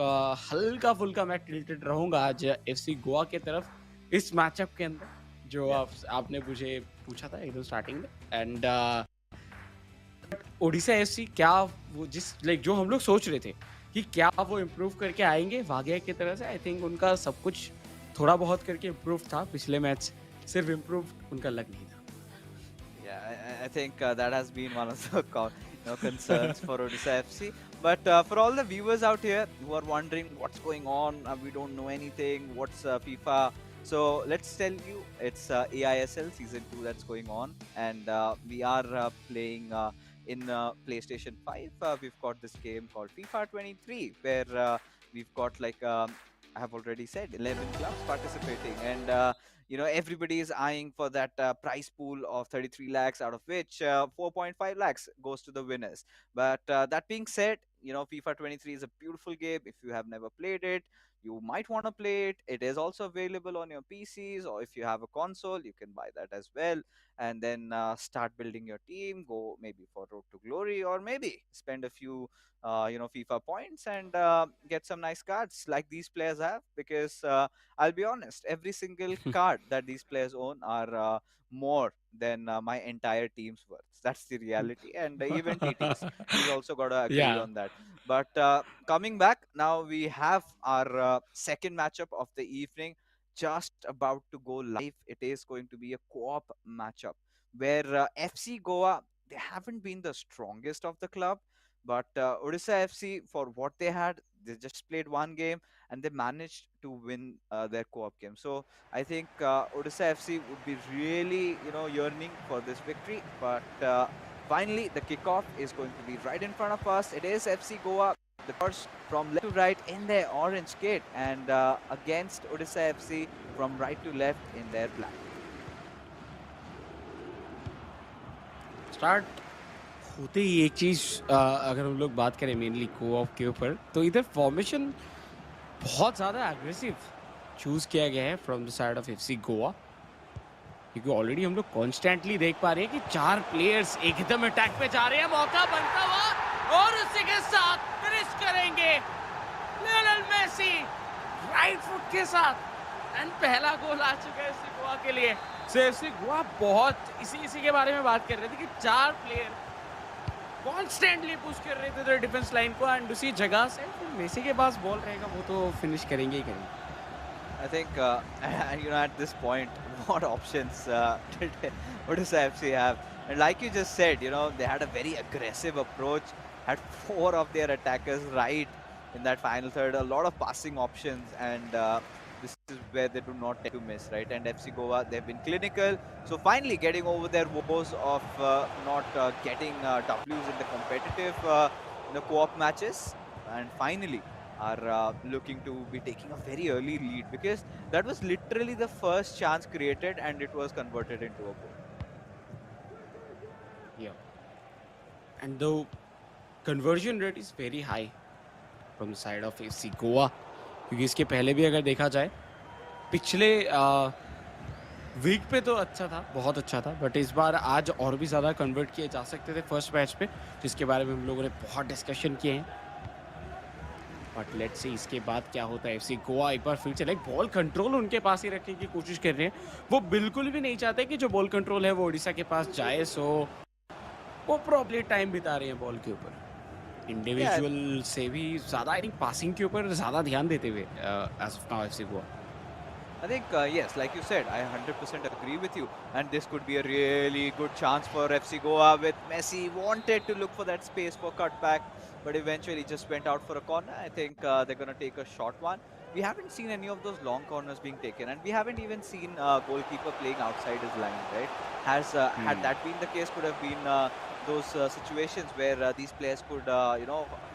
हल्का-फुल्का मैं टिल्टेड रहूँगा आज एफसी गोवा की तरफ इस मैचअप के अंदर, जो Yeah. आपने मुझे पूछा था एकदम स्टार्टिंग में। एंड ओडिशा एफसी क्या वो जिस लाइक जो हम लोग सोच रहे थे कि क्या वो इम्प्रूव करके आएंगे वागया की तरह से, आई थिंक उनका सब कुछ थोड़ा बहुत करके इम्प्रूव था पिछले मैच, सिर्फ इम्प्रूव उनका लग नहीं Yeah, I think that has been one of the concerns for Odisha FC. But for all the viewers out here who are wondering what's going on, we don't know anything, what's FIFA? So let's tell you, it's eISL Season 2 that's going on, and we are playing in PlayStation 5. We've got this game called FIFA 23, where we've got like I have already said 11 clubs participating, and everybody is eyeing for that prize pool of 33 lakhs, out of which 4.5 lakhs goes to the winners. But that being said, FIFA 23 is a beautiful game. If you have never played it, you might want to play it. It is also available on your PCs, or if you have a console, you can buy that as well. And then start building your team, go maybe for Road to Glory, or maybe spend a few FIFA points and get some nice cards like these players have. Because I'll be honest, every single card that these players own are more than my entire team's worth. That's the reality, and even TT's. He's also got to agree Yeah. on that. But coming back now, we have our second matchup of the evening just about to go live. It is going to be a co-op matchup where FC Goa, they haven't been the strongest of the club, but Odisha FC, for what they had, they just played one game and they managed to win their co-op game. So I think Odisha FC would be really, yearning for this victory. But finally, the kickoff is going to be right in front of us. It is FC Goa, the course from left to right in their orange kit, and against Odisha FC from right to left in their black. Start होते ही एक चीज, अगर हम लोग बात करें mainly co-op के ऊपर, तो इधर फॉर्मेशन बहुत ज्यादा एग्रेसिव चूज किया गया है from the side of FC Goa, क्योंकि ऑलरेडी हम लोग कॉन्स्टेंटली देख पा रहे हैं कि 4 प्लेयर्स एकदम अटैक पे जा रहे हैं, मौका बनता हुआ और उसी के साथ फिनिश करेंगे लियोनेल मेसी राइट फुट के साथ, एंड पहला गोल आ चुका है एफसी गोवा के लिए। सो एफसी गोवा बहुत इसी के बारे में बात कर रहे थे कि 4 प्लेयर कॉन्स्टेंटली पुश कर रहे थे डिफेंस लाइन को, एंड उसी जगह से मेसी के पास बॉल रहेगा, वो तो फिनिश करेंगे ही करेंगे। I think, at this point, what options did Odisha FC have? And like you just said, they had a very aggressive approach, had 4 of their attackers right in that final third, a lot of passing options, and this is where they do not tend to miss, right? And FC Goa, they've been clinical, so finally getting over their woes of not getting W's in the competitive, co-op matches, and finally are looking to be taking a very early lead, because that was literally the first chance created and it was converted into a goal. Yeah. And the conversion rate is very high from the side of FC Goa, क्योंकि इसके पहले भी अगर देखा जाए पिछले week पे तो अच्छा था, बहुत अच्छा था, बट इस बार आज और भी ज़्यादा कन्वर्ट किए जा सकते थे फर्स्ट मैच पे, जिसके बारे में हम लोगों ने बहुत डिस्कशन किए हैं। बट लेट्स सी इसके बाद क्या होता है। एफसी गोवा एक बार फिर से बॉल कंट्रोल उनके पास ही रखने की कोशिश कर रहे हैं, वो बिल्कुल भी नहीं चाहते कि जो बॉल कंट्रोल है वो ओडिशा के पास जाए, सो वो प्रॉब्ली टाइम बिता रहे हैं बॉल के ऊपर, इंडिविजुअल से भी ज़्यादा आई थिंक पासिंग के ऊपर ज़्यादा ध्यान देते हुए as of now FC Goa. I think, yes, like you said, I 100% agree with you. And this could be a really good chance for FC Goa, with Messi wanted to look for that space for cutback, but eventually just went out for a corner. I think they're going to take a short one. We haven't seen any of those long corners being taken, and we haven't even seen goalkeeper playing outside his line, right? Had that been the case, could have been those situations where these players could,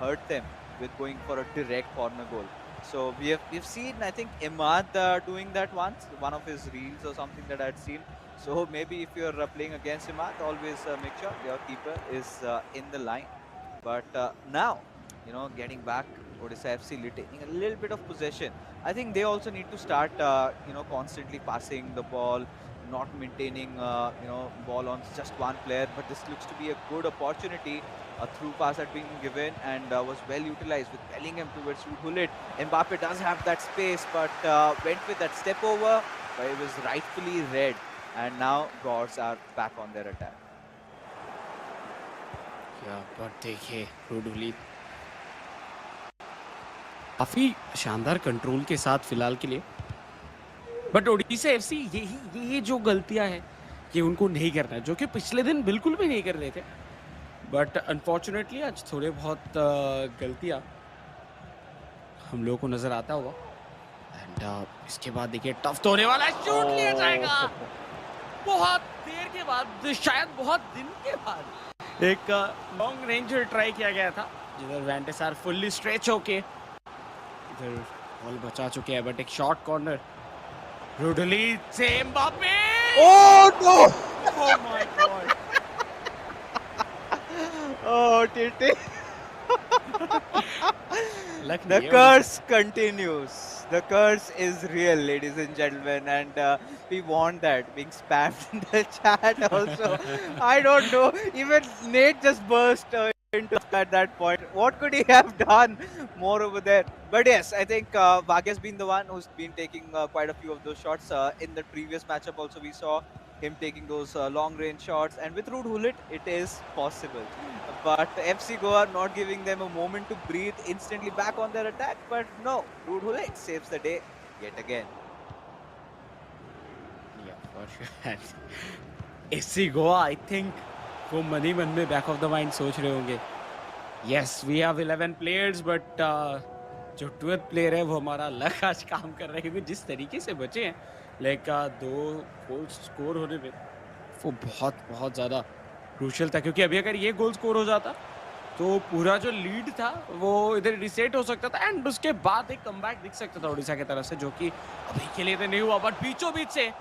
hurt them with going for a direct corner goal. So we've seen, I think, Imad doing that once, one of his reels or something that I'd seen. So maybe if you're playing against Imad, always make sure your keeper is in the line. But now, getting back, Odisha FC taking a little bit of possession. I think they also need to start, constantly passing the ball, not maintaining, ball on just one player. But this looks to be a good opportunity. A through pass had been given and was well utilized with Bellingham towards Gullit. Mbappe does have that space, but went with that step over, but it was rightfully read. And now Gors are back on their attack. Yeah, but देखिए rudely काफी शानदार control के साथ फिलहाल के लिए, but Odisha FC ये जो गलतियां हैं कि उनको नहीं करना है, जो कि पिछले दिन बिल्कुल भी नहीं कर रहे थे, बट अनफॉर्चुनेटली आज थोड़े बहुत गलतियाँ हम लोगों को नजर आता हुआ। एंड इसके बाद देखिए टफ तो होने वाला है, शूट लिया Oh, जाएगा बहुत देर के बाद, शायद बहुत दिन के बाद एक लॉन्ग रेंज ट्राई किया गया था जिधर वैंडेसार फुल्ली स्ट्रेच होके इधर बॉल बचा चुके हैं, बट एक शॉर्ट कॉर्नर ब्रूटली से Mbappe. oh no! Oh my God. Oh, TT. Luck The नहीं है Orissa. curse continues. The curse is real, ladies and gentlemen, and we want that being spammed in the chat also. I don't know. Even Nate just burst into at that point. What could he have done more over there? But yes, I think Bhagy's been the one who's been taking quite a few of those shots. In the previous matchup, also we saw him taking those long range shots, and with Ruud Hullet, it is possible. But FC Goa not giving them a moment to breathe, instantly back on their attack. But no, Ruud Hullet saves the day yet again. Yeah, for sure. SC Goa I think वो मन ही मन में back of the mind सोच रहे होंगे, yes we have 11 players, but जो 12th player है वो हमारा लक आज काम कर रहे हैं, क्योंकि जिस तरीके से बचे हैं लाइक 2 गोल स्कोर होने में वो बहुत बहुत ज़्यादा क्रूशियल था, क्योंकि अभी अगर ये गोल स्कोर हो जाता तो पूरा जो लीड था वो इधर रिसेट हो सकता था एंड उसके बाद एक कमबैक दिख सकता था उड़ीसा की तरफ से, जो कि अभी के लिए तो नहीं हुआ। बट बीचों बीच से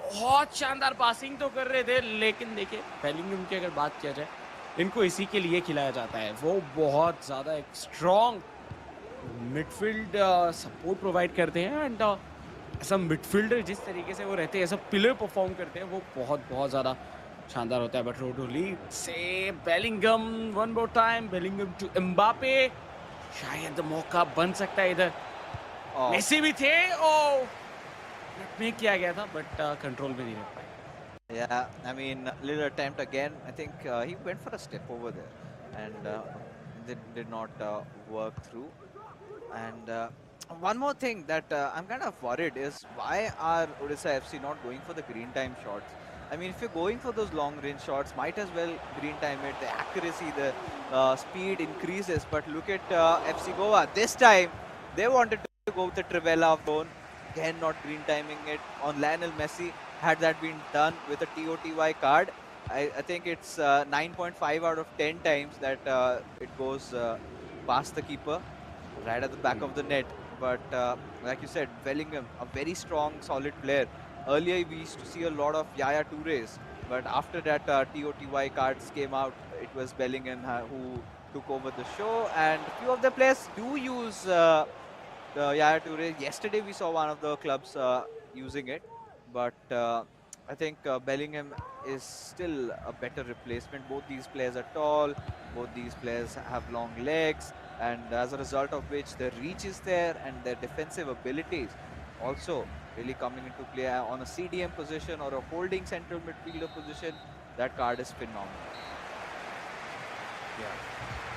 बहुत शानदार पासिंग तो कर रहे थे, लेकिन देखिए बेलिंगम की अगर बात किया जाए, इनको इसी के लिए खिलाया जाता है, वो बहुत ज़्यादा एक स्ट्रॉन्ग मिडफील्ड सपोर्ट प्रोवाइड करते हैं एंड ऐसा मिडफील्डर जिस तरीके से वो रहते हैं, ऐसा पिलर परफॉर्म करते हैं, वो बहुत बहुत ज़्यादा शानदार होता है। बट रोडोली से Bellingham one more time, Bellingham to Mbappe, शायद मौका बन सकता है इधर। Oh, मेसी भी थे, ओ में किया गया था बट कंट्रोल में नहीं रह पाए। yeah. I mean, little attempt again. I think he went for a step over there and did not work through. And one more thing that I'm kind of worried is why are Odisha FC not going for the green time shots? I mean, if you're going for those long range shots, might as well green time it. The accuracy, the speed increases. But look at FC Goa. This time, they wanted to go with the Trivela of zone. Again, not green timing it on Lionel Messi. Had that been done with a TOTY card, I think it's 9.5 out of 10 times that it goes past the keeper right at the back of the net. But like you said, Bellingham, a very strong, solid player. Earlier, we used to see a lot of Yaya Toures, but after that TOTY cards came out, it was Bellingham who took over the show. And a few of the players do use the Yaya Toure. Yesterday, we saw one of the clubs using it, but I think Bellingham is still a better replacement. Both these players are tall, both these players have long legs, and as a result of which their reach is there and their defensive abilities also really coming into play on a CDM position or a holding central midfielder position. That card is phenomenal.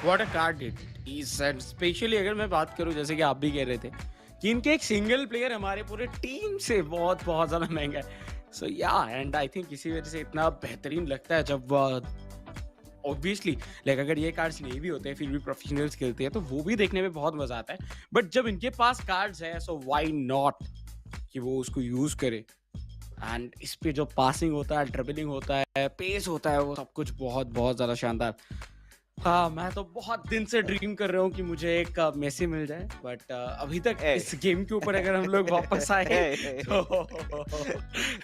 What a card it is, and specially अगर मैं बात करूं जैसे कि आप भी कह रहे थे कि इनके एक सिंगल प्लेयर हमारे पूरे टीम से बहुत बहुत ज़्यादा महंगा है। सो या एंड आई थिंक इसी वजह से इतना बेहतरीन लगता है जब ऑब्वियसली लाइक अगर ये कार्ड्स नहीं भी होते हैं फिर भी प्रोफेशनल्स खेलते हैं तो वो भी देखने में बहुत मज़ा आता है। बट जब इनके पास कार्ड्स है सो व्हाई नॉट कि वो उसको यूज़ करे। एंड इस पे जो पासिंग होता है, ड्रिबलिंग होता है, पेस होता है, वो सब कुछ बहुत बहुत ज़्यादा शानदार। हाँ, मैं तो बहुत दिन से ड्रीम कर रहा हूँ कि मुझे एक मेसी मिल जाए, बट अभी तक Hey, इस गेम के ऊपर अगर हम लोग वापस आए hey, तो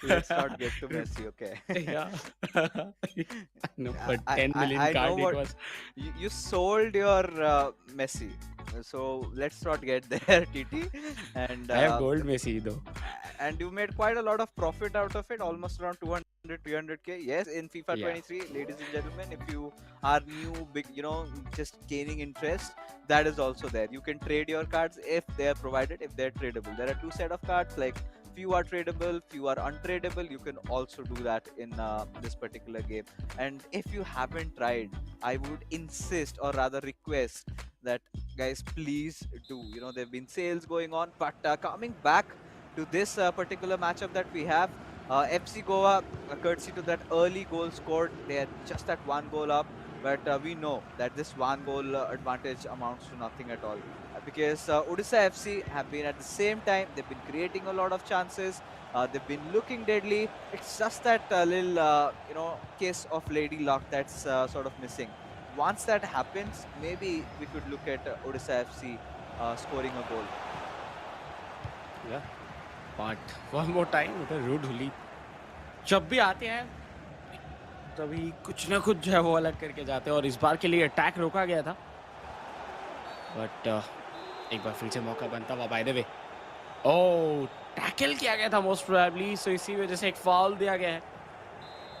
let's not get to Messi, okay? या no but I, 10 I, million I know card it what was. you sold your Messi, so let's not get there, TT. And I have gold Messi दो। and you made quite a lot of profit out of it, almost around 200, 300k. Yes, in FIFA या 23, ladies and gentlemen, if you are new, big, just gaining interest, that is also there. You can trade your cards if they are provided, if they're tradable. There are two set of cards, like few are tradable, few are untradeable. You can also do that in this particular game. And if you haven't tried, I would insist or rather request that guys please do. There have been sales going on, but coming back to this particular matchup that we have, FC Goa, courtesy to that early goal scored, they are just at one goal up. but we know that this one goal advantage amounts to nothing at all. Because Odisha FC have been at the same time, they've been creating a lot of chances, they've been looking deadly. It's just that little, case of lady luck that's sort of missing. Once that happens, maybe we could look at Odisha FC scoring a goal. Yeah, but one more time उधर rude हुली जब भी आते हैं तभी कुछ ना कुछ जो है वो अलग करके जाते हैं और इस बार के लिए अटैक रोका गया था बट एक बार फिर से मौका बनता हुआ bye the way oh tackle किया गया था मोस्ट प्रोबेबली सो इसी वजह से एक फाउल दिया गया है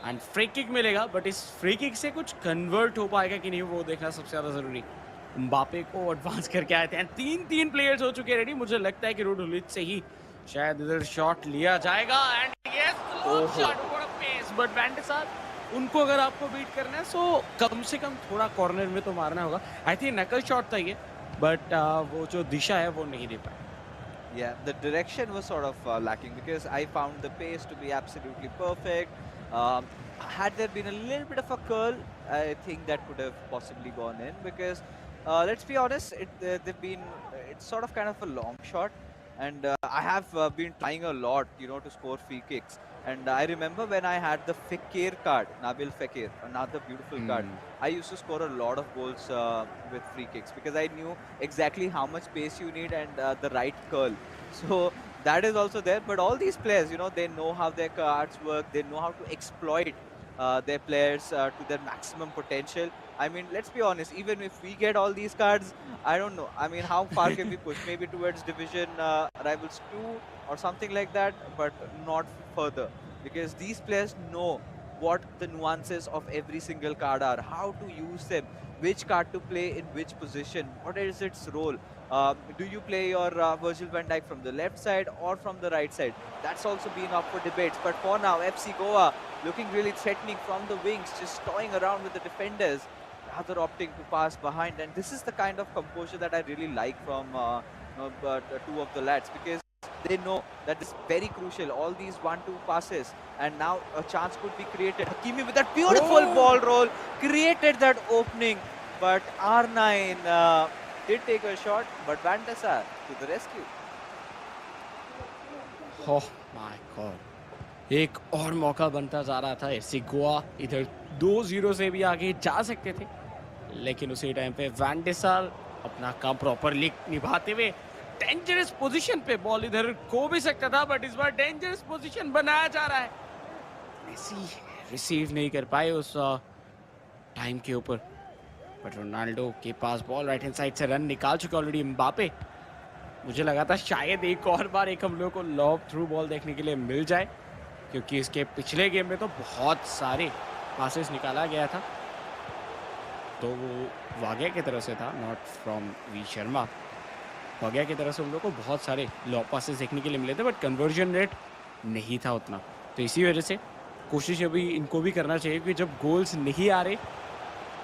एंड फ्री किक मिलेगा बट इस फ्री किक से कुछ कन्वर्ट हो पाएगा कि नहीं वो देखना सबसे ज़्यादा ज़रूरी एम्बापे को एडवांस करके आए थे एंड तीन प्लेयर्स हो चुके हैं रेडी मुझे लगता है कि रूड हुलिच से ही शायद इधर शॉट लिया जाएगा and yes shot what a pace but Van de Sar उनको अगर आपको बीट करना है सो कम से कम थोड़ा कॉर्नर में तो मारना होगा आई थिंक नकल शॉट था ये बट वो जो दिशा है वो नहीं दे पाए Yeah, the direction was sort of lacking because I found the pace to be absolutely perfect. Had there been a little bit of a curl, I think that could have possibly gone in because let's be honest, they've been it's sort of kind of a long shot, and I have been trying a lot, to score free kicks. And I remember when I had the Fekir card, Nabil Fekir, another beautiful card. I used to score a lot of goals with free kicks because I knew exactly how much pace you need and the right curl. So that is also there. But all these players, they know how their cards work. They know how to exploit their players to their maximum potential. I mean, let's be honest. Even if we get all these cards, I don't know. I mean, how far can we push? Maybe towards Division Rivals 2 or something like that, but not further because these players know what the nuances of every single card are, how to use them, which card to play in which position, what is its role. Do you play your Virgil van Dijk from the left side or from the right side? That's also been up for debates. But for now, FC Goa looking really threatening from the wings, just toying around with the defenders, rather opting to pass behind. And this is the kind of composure that I really like from two of the lads because they know that is very crucial. All these 1-2 passes, and now a chance could be created. Hakimi with that beautiful ball roll created that opening, but R9 did take a shot, but Van der Sar to the rescue. Oh my God! एक और मौका बनता जा रहा था FC Goa इधर 2-0 से भी आगे जा सकते थे लेकिन उसी टाइम पे वैन डे सार अपना काम प्रॉपरली निभाते हुए डेंजरस पोजीशन पे बॉल इधर खो भी सकता था बट इस बार डेंजरस पोजीशन बनाया जा रहा है मेसी रिसीव नहीं कर पाए उस टाइम के ऊपर बट रोनाल्डो के पास बॉल राइट हैंड साइड से रन निकाल चुके ऑलरेडी एम्बापे मुझे लगा था शायद एक और बार एक हम लोग को लॉब थ्रू बॉल देखने के लिए मिल जाए क्योंकि इसके पिछले गेम में तो बहुत सारे पासेस निकाला गया था तो वो वागिया की तरफ से था नॉट फ्रॉम वी शर्मा वागिया की तरफ से हम लोग को बहुत सारे लॉब पासेस देखने के लिए मिले थे बट कन्वर्जन रेट नहीं था उतना तो इसी वजह से कोशिश अभी इनको भी करना चाहिए कि जब गोल्स नहीं आ रहे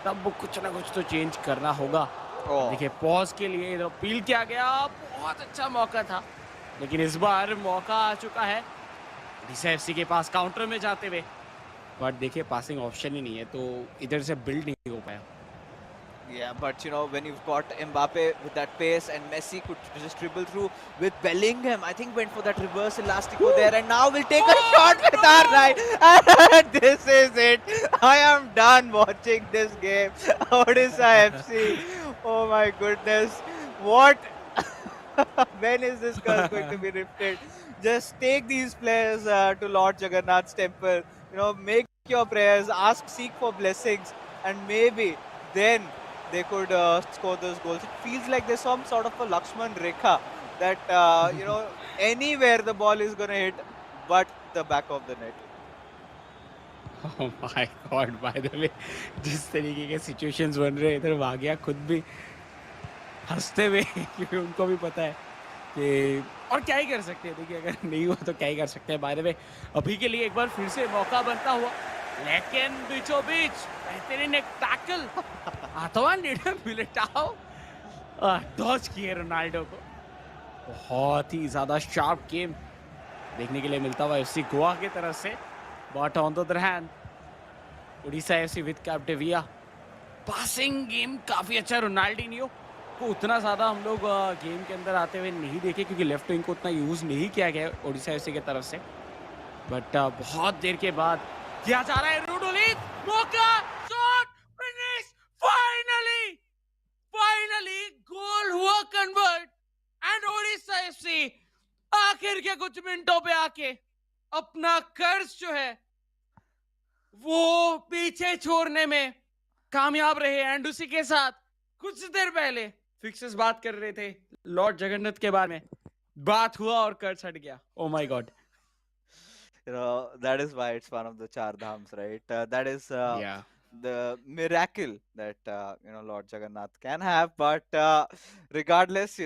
तब वो कुछ ना कुछ तो चेंज करना होगा देखिए पॉज के लिए इधर अपील किया गया बहुत अच्छा मौका था लेकिन इस बार मौका आ चुका है ओडिशा एफसी के पास काउंटर में जाते हुए बट देखिए पासिंग ऑप्शन ही नहीं है तो इधर से बिल्ड नहीं हो पाया Yeah, but when you've got Mbappe with that pace and Messi could just dribble through with Bellingham, I think went for that reverse elastico there and now will take a shot with our right. And this is it. I am done watching this game. Odisha FC. Oh my goodness. What? When is this curse going to be lifted? Just take these players to Lord Jagannath's temple. Make your prayers, seek for blessings, and maybe then they could score those goals. It feels like there's some sort of a Lakshman Rekha that, anywhere the ball is going to hit, but the back of the net. Oh my God, by the way, जिस तरीके के situations बन रहे हैं इधर वागिया खुद भी हंसते हुए क्योंकि उनको भी पता है कि और क्या ही कर सकते हैं देखिए अगर नहीं हुआ तो क्या ही कर सकते हैं बाय द वे अभी के लिए एक बार फिर से मौका बनता हुआ लेकिन बीचों बीच बेहतरीन एक टैकल अथवा मिलिटाओ डॉज किए रोनाल्डो को बहुत ही ज़्यादा शार्प गेम देखने के लिए मिलता हुआ एफसी गोवा की तरफ से but on the other hand Odisha FC with कैप्टेविया पासिंग गेम काफी अच्छा, रोनाल्डिनियो को उतना ज्यादा हम लोग गेम के अंदर आते हुए नहीं देखे क्योंकि लेफ्ट विंग को उतना यूज नहीं किया गया है ओडिशा एफसी की तरफ से। बट बहुत देर के बाद किया जा रहा है रूडोलित, मौका, शॉट, फिनिश, फाइनली फाइनली गोल हुआ कन्वर्ट एंड ओडिशा एफसी आखिर के कुछ मिनटों पे आके अपना कर्ज जो है वो पीछे छोड़ने में कामयाब रहे। एंड उसी के साथ कुछ देर पहले फिक्सेस बात कर रहे थे लॉर्ड जगन्नाथ के बारे में, बात हुआ और कर्ज हट गया। Oh my God. That is why it's one of the Char Dhams, right? That is या the miracle that Lord Jagannath can have. But regardless,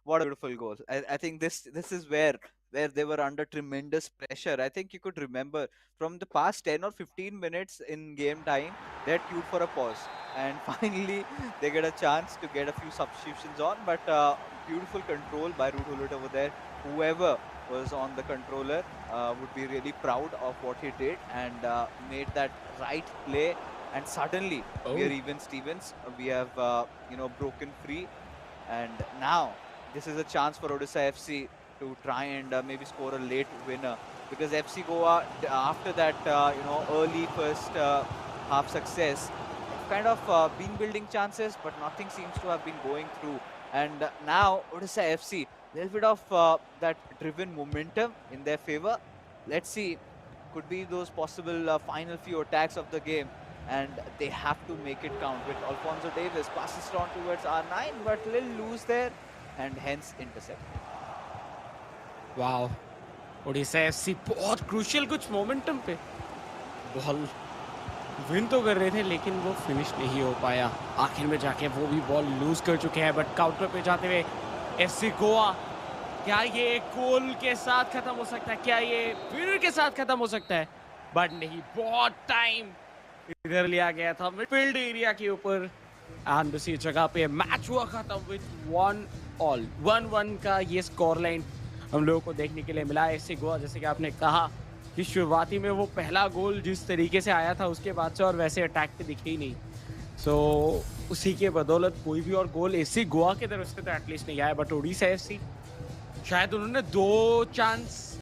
what a beautiful goal. I think this is where they were under tremendous pressure. I think you could remember from the past 10 or 15 minutes in game time, they had queued for a pause. And finally, they get a chance to get a few substitutions on. But beautiful control by Ruud Gullit over there. Whoever was on the controller would be really proud of what he did and made that right play. And suddenly, we are oh even Stevens. We have, broken free, and now this is a chance for Odisha FC to try and maybe score a late winner, because FC Goa, after that early first half success, they've kind of been building chances, but nothing seems to have been going through. And now Odisha FC, little bit of that driven momentum in their favor. Let's see, could be those possible final few attacks of the game, and they have to make it count. With Alfonso Davis passes it on towards R9, but little loose there, and hence intercepted. Wow, Odisha FC बहुत crucial कुछ momentum पे ball win तो कर रहे थे लेकिन वो finish नहीं हो पाया। आखिर में जाके वो भी बॉल लूज कर चुके हैं। बट काउंटर पे जाते हुए एफसी गोवा, क्या ये गोल के साथ खत्म हो सकता है, क्या ये विनर के साथ खत्म हो सकता है? बट नहीं, बहुत टाइम इधर लिया गया था मिडफील्ड एरिया के ऊपर एंड उसी जगह पे मैच हुआ खत्म विद 1-1 का ये स्कोर लाइन हम लोगों को देखने के लिए मिला। एफसी गोवा, जैसे कि आपने कहा कि शुरुआती में वो पहला गोल जिस तरीके से आया था उसके बाद से और वैसे अटैक पे दिखे ही नहीं। सो उसी के बदौलत कोई भी और गोल एफसी गोवा की तरफ से तो एटलीस्ट नहीं आया। बट ओडिशा एफसी, शायद उन्होंने दो चांस,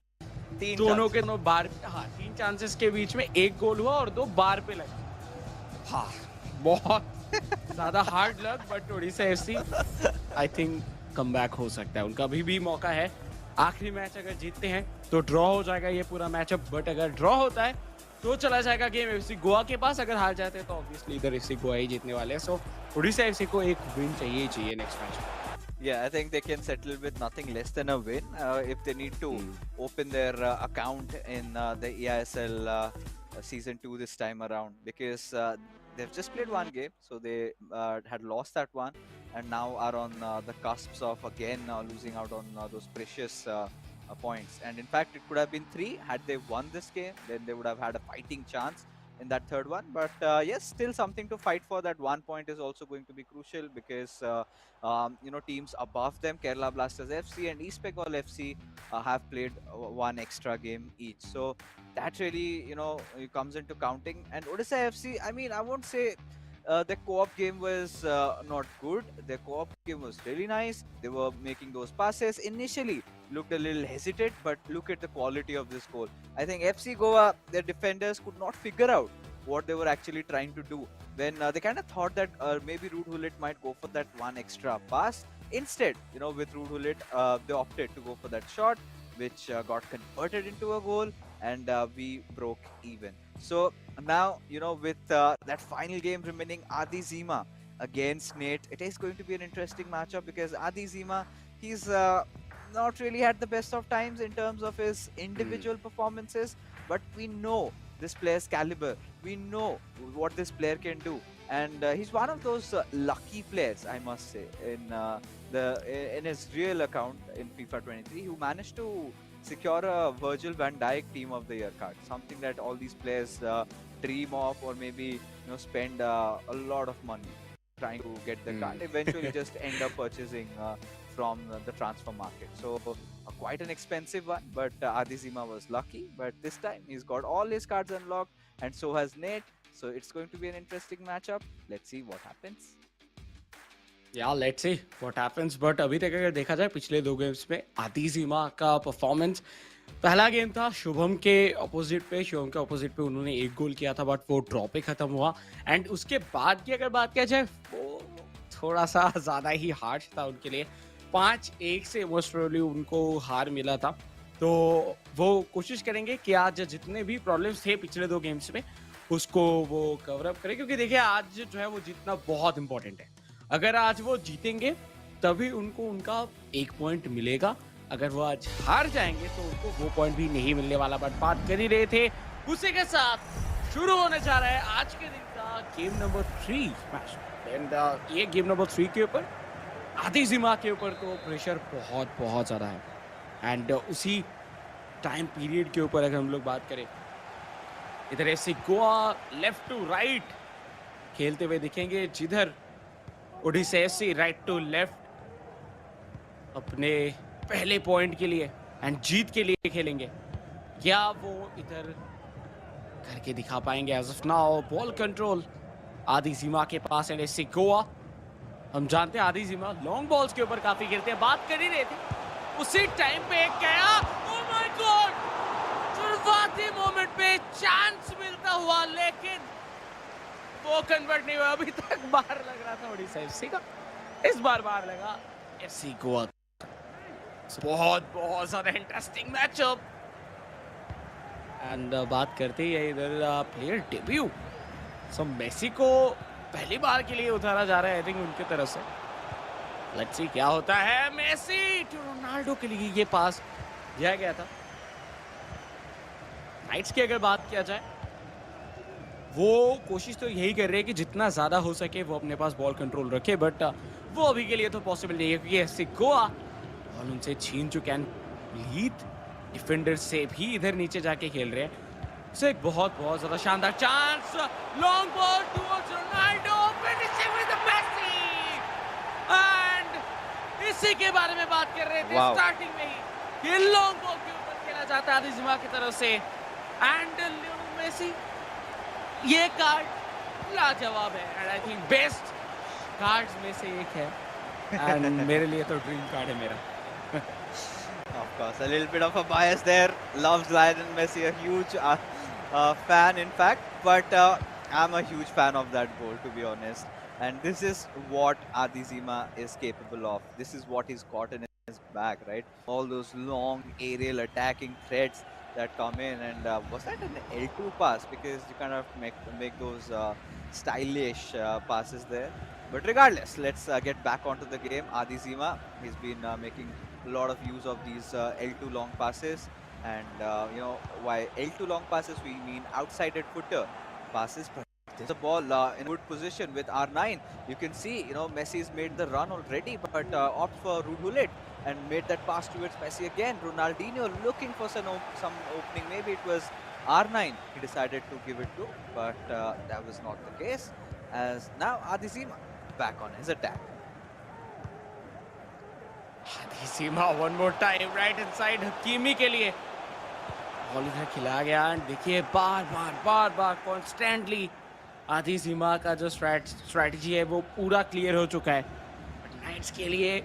तीन दोनों के chances. दोनों बार, हाँ, 3 चांसेस के बीच में एक गोल हुआ और 2 बार पे लगे। हाँ, बहुत ज्यादा hard luck. But Odisha FC I think comeback हो सकता है, उनका अभी भी मौका है। आखिरी मैच अगर जीतते हैं तो ड्रॉ हो जाएगा ये पूरा मैचअप। बट अगर ड्रॉ होता है तो चला जाएगा गेम एफसी गोवा के पास। अगर हार जाते हैं तो ऑब्वियसली इधर एफसी गोवा ही जीतने वाले हैं। सो ओडिशा एफसी को एक विन चाहिए ही चाहिए नेक्स्ट मैच में। Yeah, I think they can settle with nothing less than a win if they need to open their account in the eISL season 2 this time around, because they've just played one game, so they had lost that one, and now are on the cusps of again losing out on those precious points. And in fact, it could have been three had they won this game. Then they would have had a fighting chance in that third one. But yes, still something to fight for. That 1 point is also going to be crucial, because teams above them, Kerala Blasters FC and East Bengal FC, have played one extra game each. So that really, it comes into counting. And Odisha FC, I mean, I won't say the co-op game was not good. The co-op game was really nice. They were making those passes. Initially, looked a little hesitant, but look at the quality of this goal. I think FC Goa, their defenders could not figure out what they were actually trying to do. When they kind of thought that maybe Ruud Gullit might go for that one extra pass. Instead, with Ruud Gullit, they opted to go for that shot, which got converted into a goal, and we broke even. So now, with that final game remaining, Adi Zima against Nate, it is going to be an interesting matchup, because Adi Zima, he's not really had the best of times in terms of his individual performances, but we know this player's caliber. We know what this player can do, and he's one of those lucky players, I must say, in his real account in FIFA 23, who managed to secure a Virgil van Dijk Team of the Year card, something that all these players dream of, or maybe spend a lot of money trying to get the card. Eventually, just end up purchasing from the transfer market. So quite an expensive one, but Adizima was lucky. But this time he's got all his cards unlocked, and so has Nate. So it's going to be an interesting matchup. Let's see what happens. या let's see what happens but अभी तक अगर देखा जाए पिछले दो games में आतिशिमा का परफॉर्मेंस पहला गेम था शुभम के अपोजिट पे उन्होंने एक गोल किया था बट वो ड्रॉ पे खत्म हुआ एंड उसके बाद की अगर बात किया जाए वो थोड़ा सा ज़्यादा ही हार्श था उनके लिए 5-1 से मोस्ट प्रोबेबली उनको हार मिला था तो वो कोशिश करेंगे कि आज जितने भी प्रॉब्लम्स थे पिछले दो गेम्स में उसको वो कवर अप करें क्योंकि देखिए आज जो है वो जीतना बहुत इंपॉर्टेंट है अगर आज वो जीतेंगे तभी उनको उनका एक पॉइंट मिलेगा अगर वो आज हार जाएंगे तो उनको वो पॉइंट भी नहीं मिलने वाला बट बात कर ही रहे थे उसी के साथ शुरू होने जा रहा है आज के दिन का गेम नंबर 3 मैच एंड ये गेम नंबर 3 के ऊपर आतिशिमा के ऊपर तो प्रेशर बहुत बहुत ज़्यादा है एंड उसी टाइम पीरियड के ऊपर अगर हम लोग बात करें इधर ऐसे गोवा लेफ्ट टू राइट खेलते हुए दिखेंगे जिधर Odisha FC right to left अपने पहले पॉइंट के लिए एंड जीत के लिए खेलेंगे क्या वो इधर करके दिखा पाएंगे as of now ball control आतिशिमा के पास एंड एफसी गोवा हम जानते हैं आतिशिमा लॉन्ग बॉल्स के ऊपर काफी खेलते हैं बात कर ही रहे थे उसी टाइम पे एक गया ओह माय गॉड शुरुआती मोमेंट पे चांस मिलता हुआ लेकिन वो कन्वर्ट नहीं हुआ अभी तक बाहर लग रहा था ओडिशा एफसी का इस बार बाहर लगा एफसी गोवा बहुत बहुत ज्यादा इंटरेस्टिंग मैचअप एंड बात करते ही है इधर प्लेयर डेब्यू सो मेसी को पहली बार के लिए उतारा जा रहा है आई थिंक उनकी तरफ से लेट्स सी क्या होता है मेसी टू रोनाल्डो के लिए ये पास दिया गया था नाइट्स की अगर बात किया जाए वो कोशिश तो यही कर रहे हैं कि जितना ज़्यादा हो सके वो अपने पास बॉल कंट्रोल रखे बट वो अभी के लिए तो पॉसिबल नहीं है क्योंकि ऐसे गोवा बॉल उनसे छीन चुके हैं लीड डिफेंडर से भी इधर नीचे जाके खेल रहे हैं उसे एक बहुत बहुत ज़्यादा शानदार chance long ball towards Ronaldo finishing with the Messi and इसी के बारे में बात कर रहे थे स्टार्टिंग में ही ये लॉन्ग बॉल के ऊपर खेला जाता है आतिशिमा की तरफ से एंड लियोनेल मेसी ये कार्ड लाजवाब है and I think best cards में से एक है एंड मेरे लिए तो ड्रीम कार्ड है मेरा Of course, a little bit of a bias there. Loves Lionel Messi, a huge fan, in fact. But I'm a huge fan of that goal, to be honest. And this is what Adizima is capable of. This is what he's got in his bag, right? All those long aerial attacking threats that come in. And was that an L2 pass? Because you kind of make those stylish passes there. But regardless, let's get back onto the game. Adizima, he's been making a lot of use of these L2 long passes, and you know why L2 long passes we mean outside footer passes. But there's a ball in good position with R9. You can see, you know, Messi's made the run already, but opt for Rudhulit and made that pass towards Messi again. Ronaldinho looking for some opening. Maybe it was R9 he decided to give it to, but that was not the case. As now Adizima back on his attack. आतिशिमा one more time right inside Hakimi के लिए ball इधर खिला गया and देखिए बार बार constantly आतिशिमा का जो strategy है वो पूरा क्लियर हो चुका है बट नाइट्स के लिए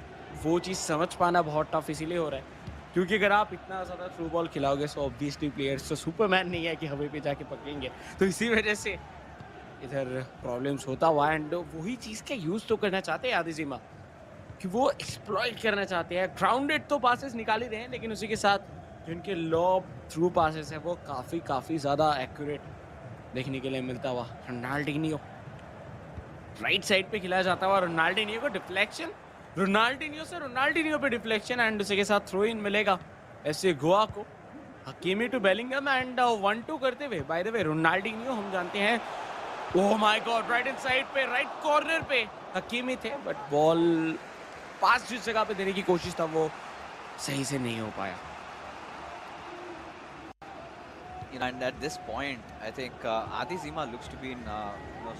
वो चीज़ समझ पाना बहुत टफ इसीलिए हो रहा है क्योंकि अगर आप इतना ज़्यादा थ्रू बॉल खिलाओगे सो ऑब्वियसली प्लेयर्स तो सुपरमैन नहीं है कि हवा पे जाके पकड़ेंगे तो इसी वजह से इधर प्रॉब्लम्स होता हुआ एंड वही चीज़ का यूज़ तो करना चाहते हैं आतिशिमा कि वो एक्सप्लॉइट करना चाहते हैं ग्राउंडेड तो पासेस निकाल ही रहे हैं लेकिन उसी के साथ जो इनके लॉब थ्रू पासेस है वो काफ़ी ज़्यादा एक्यूरेट देखने के लिए मिलता हुआ रोनाल्डिनियो राइट साइड पे खिलाया जाता हुआ रोनाल्डिनियो को डिफ्लेक्शन रोनाल्डिनियो पे डिफ्लेक्शन एंड उसी के साथ थ्रो इन मिलेगा ऐसे गोवा को हकीमी टू बेलिंगम एंड 1-2 करते हुए बाय द वे रोनाल्डिनियो हम जानते हैं oh my God right inside पे राइट कॉर्नर पे हकीमी थे बट बॉल पास जिस जगह पे देने की कोशिश था वो सही से नहीं हो पाया You know, and at this point, I think Adizima looks to be in you know,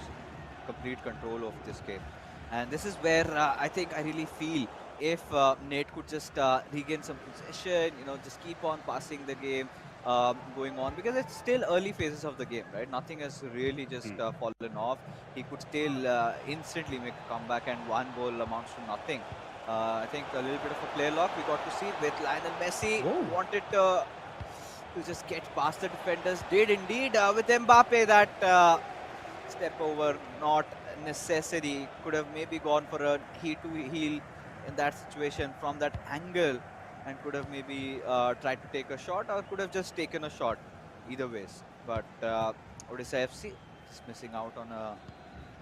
complete control of this game, and this is where I think I really feel if Nate could just regain some possession, you know, just keep on passing the game, going on, because it's still early phases of the game, right? Nothing has really just Hmm. fallen off. He could still instantly make a comeback, and one goal amounts to nothing. I think a little bit of a play lock we got to see with Lionel Messi. Whoa. Wanted to just get past the defenders. Did indeed with Mbappe that step over, not necessary. Could have maybe gone for a heel to heel in that situation from that angle, and could have maybe tried to take a shot, or could have just taken a shot. Either ways, but Odisha FC just missing out on a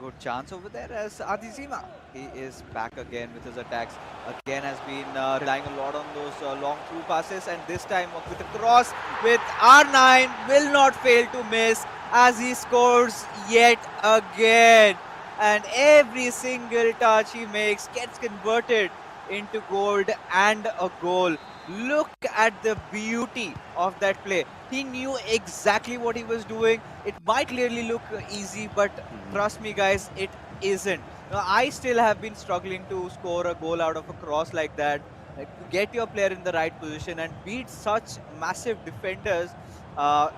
good chance over there as Adizima. He is back again with his attacks. Again has been relying a lot on those long through passes, and this time with a cross with R9 will not fail to miss as he scores yet again. And every single touch he makes gets converted into gold and a goal. Look at the beauty of that play. He knew exactly what he was doing. It might clearly look easy, but trust me, guys, it isn't. Now, I still have been struggling to score a goal out of a cross like that. Like, to get your player in the right position and beat such massive defenders,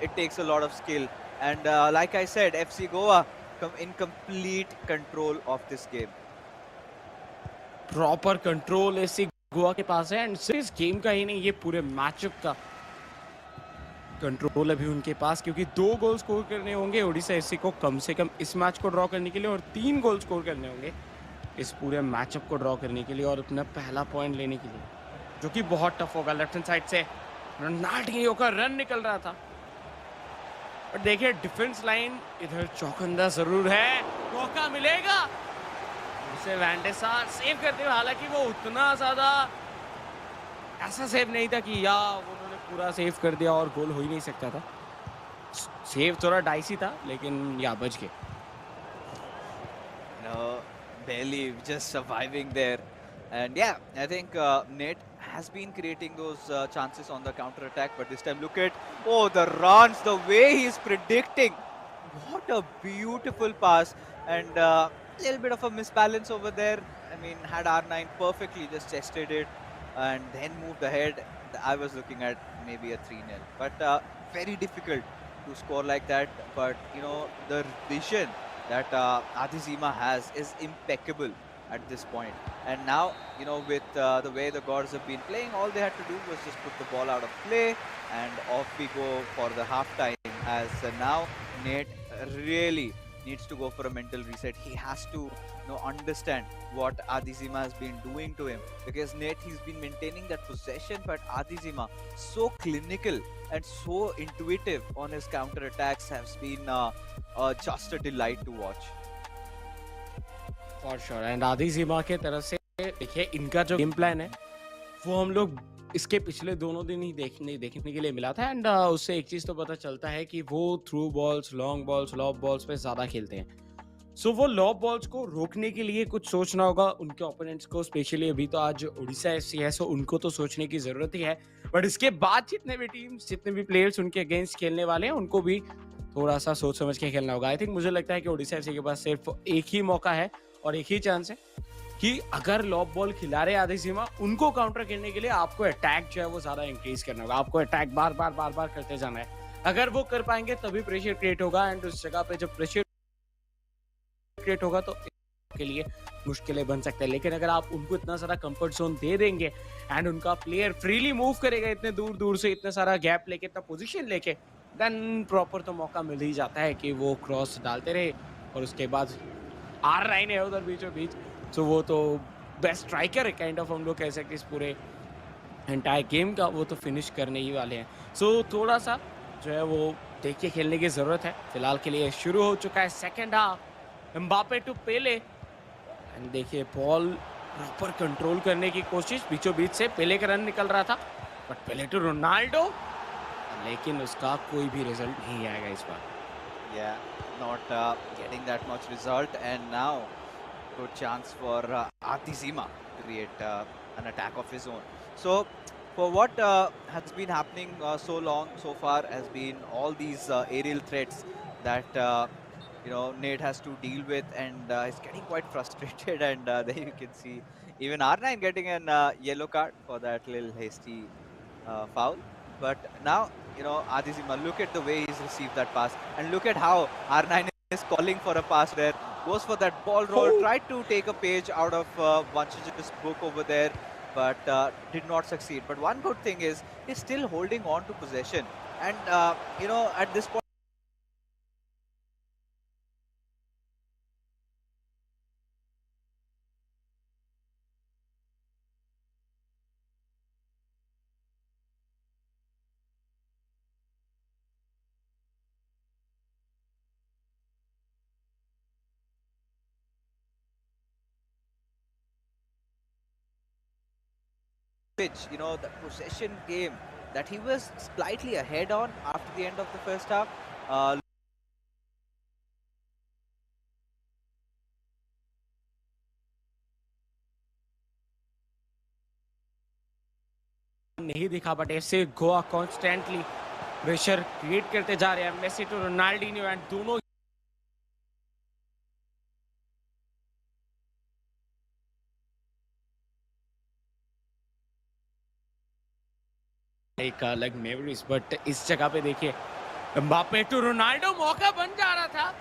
it takes a lot of skill. And like I said, FC Goa come in complete control of this game. Proper control ऐसी गोवा के पास है, and सिर्फ इस game का ही नहीं, ये पूरे matchup का कंट्रोल अभी उनके पास, क्योंकि 2 गोल स्कोर करने होंगे ओडिशा एफसी को कम से कम इस मैच को ड्रॉ करने के लिए, और 3 गोल स्कोर करने होंगे इस पूरे मैचअप को ड्रॉ करने के लिए और अपना पहला पॉइंट लेने के लिए, जो कि बहुत टफ होगा। लेफ्ट हैंड साइड से रोनाल्डिन्हो का रन निकल रहा था, और देखिए डिफेंस लाइन इधर चौकंदा जरूर है, मौका मिलेगा उसे। वैंडेसार सेव करते हुए, हालांकि वो उतना ज्यादा ऐसा सेव नहीं था कि या उन्होंने पूरा सेव कर दिया और गोल हो ही नहीं सकता था। सेव थोड़ा डाइसी था, लेकिन या बच गए। No, barely just surviving there. And yeah, I think Nate has been creating those chances on the counter attack, but this time look at, oh, the runs, the way he's predicting. What a beautiful pass, and a little bit of a misbalance over there. I mean, had R9 perfectly just chested it and then moved ahead, I was looking at maybe a 3-0. But very difficult to score like that. But you know, the vision that Adizima has is impeccable at this point. And now, you know, with the way the gods have been playing, all they had to do was just put the ball out of play, and off we go for the halftime. As now Nate really needs to go for a mental reset. He has to, you know, understand what Adizima has been doing to him, because Nate, he's been maintaining that possession, but Adizima so clinical and so intuitive on his counter attacks has been just a delight to watch. For sure. And आदिजिमा के तरफ से देखिए, इनका जो game plan है वो हम लोग इसके पिछले दोनों दिन ही देखने के लिए मिला था, एंड उससे एक चीज तो पता चलता है कि वो through balls, long balls, lobe balls पे ज्यादा खेलते हैं। सो वो लॉब बॉल्स को रोकने के लिए कुछ सोचना होगा उनके ओपोनेंट्स को, स्पेशली अभी तो आज उड़ीसा एफसी है, सो उनको तो सोचने की जरूरत ही है। बट इसके बाद जितने भी टीम्स, जितने भी प्लेयर्स उनके अगेंस्ट खेलने वाले हैं, उनको भी थोड़ा सा सोच समझ के खेलना होगा। आई थिंक मुझे लगता है कि उड़ीसा एफसी के पास सिर्फ एक ही मौका है और एक ही चांस है कि अगर लॉब बॉल खिला रहे आधे सीमा, उनको काउंटर करने के लिए आपको अटैक जो है वो ज्यादा इंक्रीज करना होगा। आपको अटैक बार बार करते जाना है। अगर वो कर पाएंगे तभी प्रेशर क्रिएट होगा, एंड उस जगह पे जब प्रेशर क्रिएट होगा तो के लिए मुश्किलें बन सकते हैं। लेकिन अगर आप उनको इतना सारा कंफर्ट जोन दे देंगे एंड उनका प्लेयर फ्रीली मूव करेगा इतने दूर से, इतना सारा गैप लेके, इतना पोजीशन लेके, देन प्रॉपर तो मौका मिल ही जाता है कि वो क्रॉस डालते रहे। और उसके बाद R9 है उधर बीचों बीच, सो वो तो बेस्ट स्ट्राइकर है काइंड ऑफ, हम लोग कह सकते इस पूरे एंटायर गेम का, वो तो फिनिश करने ही वाले हैं। सो थोड़ा सा जो है वो देख के खेलने की जरूरत है। फिलहाल के लिए शुरू हो चुका है second half. Mbappe to Pele, and देखिए बॉल प्रॉपर कंट्रोल करने की कोशिश, बीचों बीच से पेले का रन निकल रहा था, बट पेले टू रोनाल्डो, लेकिन उसका कोई भी रिजल्ट नहीं आएगा इस बार। Yeah, not getting that much result, and now good chance for Atizima to create an attack of his own. So, for what has been happening so long so far has been all these aerial threats that you know Nate has to deal with, and he's getting quite frustrated. And there you can see even R9 getting an yellow card for that little hasty foul. But now Adizima, look at the way he's received that pass, and look at how R9 is calling for a pass there. Goes for that ball roll, Oh, tried to take a page out of Vanch's book over there, but did not succeed. But one good thing is he's still holding on to possession, and at this point, pitch, the possession game that he was slightly ahead on after the end of the first half. Uh, नहीं दिखा but ऐसे Goa constantly pressure create करते जा रहे हैं Messi to Ronaldinho and दोनों एक अलग मेमोरीज बट इस जगह पे देखिए एम्बापे टू रोनाल्डो मौका बन जा रहा था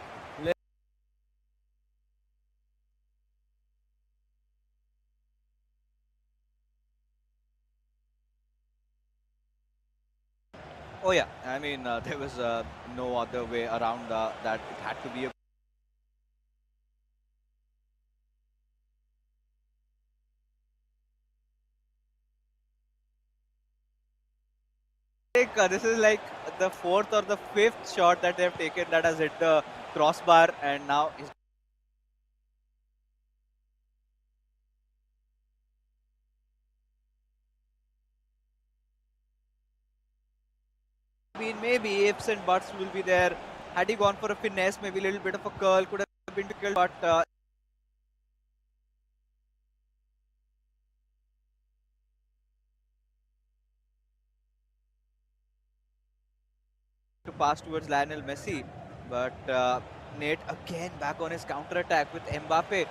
oh yeah, I mean there was no other way around that. It had to be a think this is like the fourth or the fifth shot that they've taken that has hit the crossbar, and now he's been maybe ifs and buts will be there. Had he gone for a finesse, maybe a little bit of a curl could have been difficult, but to pass towards Lionel Messi. But Nate again back on his counter attack with Mbappe.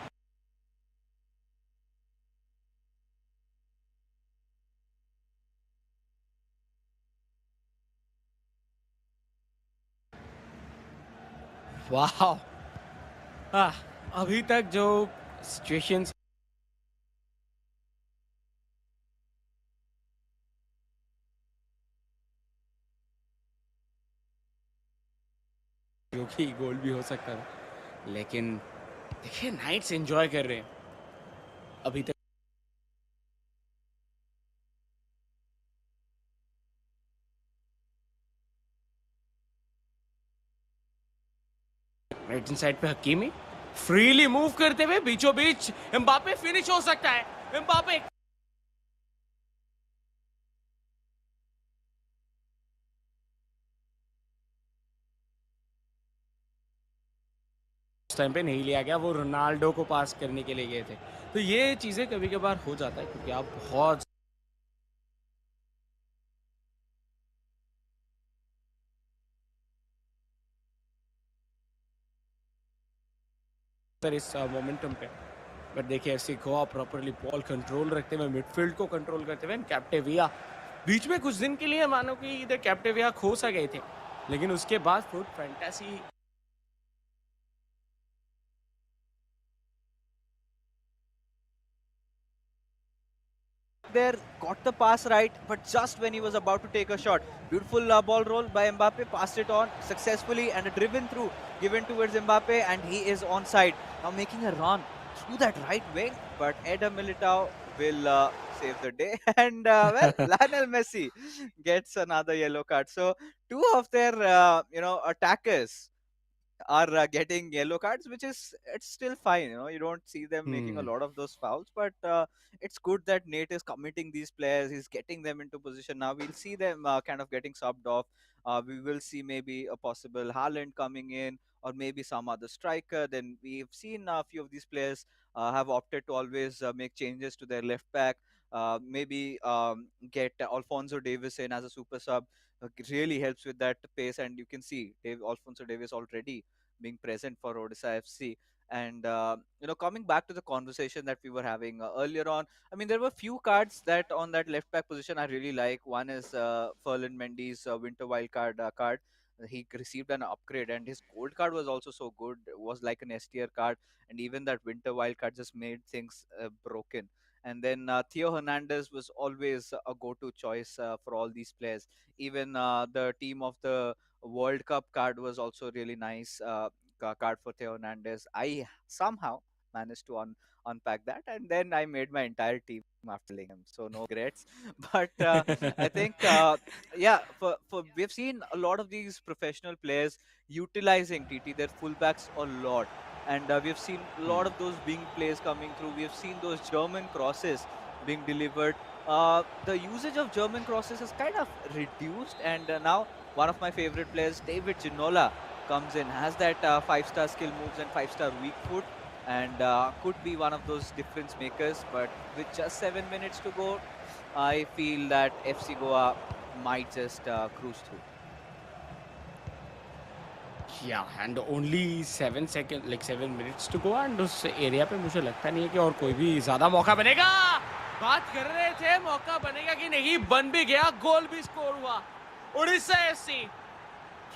वाह अभी तक जो situations जो कि गोल भी हो सकता था लेकिन देखिए नाइट्स एंजॉय कर रहे हैं अभी तक राइट साइड पे हकीमी फ्रीली मूव करते हुए बीचों बीच एम्बापे फिनिश हो सकता है एम्बापे उस टाइम पे नहीं लिया गया वो रोनाल्डो को पास करने के लिए गए थे तो ये चीजें कभी कभार हो जाता है क्योंकि आप बहुत इस मोमेंटम पे बट देखिए ऐसे गोवा प्रॉपरली बॉल कंट्रोल रखते हुए मिडफील्ड को कंट्रोल करते हुए कैप्टेविया बीच में कुछ दिन के लिए मानो कि इधर कैप्टेविया खो सा गए थे लेकिन उसके बाद foot fantasy There, got the pass right, but just when he was about to take a shot, beautiful ball roll by Mbappe, passed it on successfully and a driven through given towards Mbappe, and he is onside. Now making a run through that right wing, but Eder Militao will save the day. And well, Lionel Messi gets another yellow card. So two of their attackers are getting yellow cards, which is it's still fine. You don't see them making a lot of those fouls, but it's good that Nate is committing these players. He's getting them into position. Now we'll see them kind of getting subbed off. We will see maybe a possible Haaland coming in, or maybe some other striker. Then we've seen a few of these players have opted to always make changes to their left back. Maybe get Alfonso Davis in as a super sub. Really helps with that pace, and you can see Alfonso Davis already being present for Odisha FC. And coming back to the conversation that we were having earlier on, I mean, there were few cards that on that left back position I really like. One is Ferland Mendy's winter wild card. He received an upgrade, and his gold card was also so good. It was like an S tier card, and even that winter wild card just made things broken. And then Theo Hernandez was always a go-to choice for all these players. Even the team of the World Cup card was also really nice card for Theo Hernandez. I somehow managed to unpack that, and then I made my entire team after selling him. So no regrets. But I think, yeah, for we've seen a lot of these professional players utilizing TT their fullbacks a lot, and we've seen a lot of those wing plays coming through. We have seen those German crosses being delivered. The usage of German crosses is kind of reduced, and now one of my favorite players, David Ginola, comes in, has that five-star skill moves and five-star weak foot, and could be one of those difference makers. But with just 7 minutes to go, I feel that FC Goa might just cruise through. या and only 7 second like 7 minutes to go and उस area पे मुझे लगता नहीं है कि और कोई भी ज्यादा मौका बनेगा. बात कर रहे थे मौका बनेगा कि नहीं, बन भी गया, गोल भी स्कोर हुआ. उड़ीसा एफसी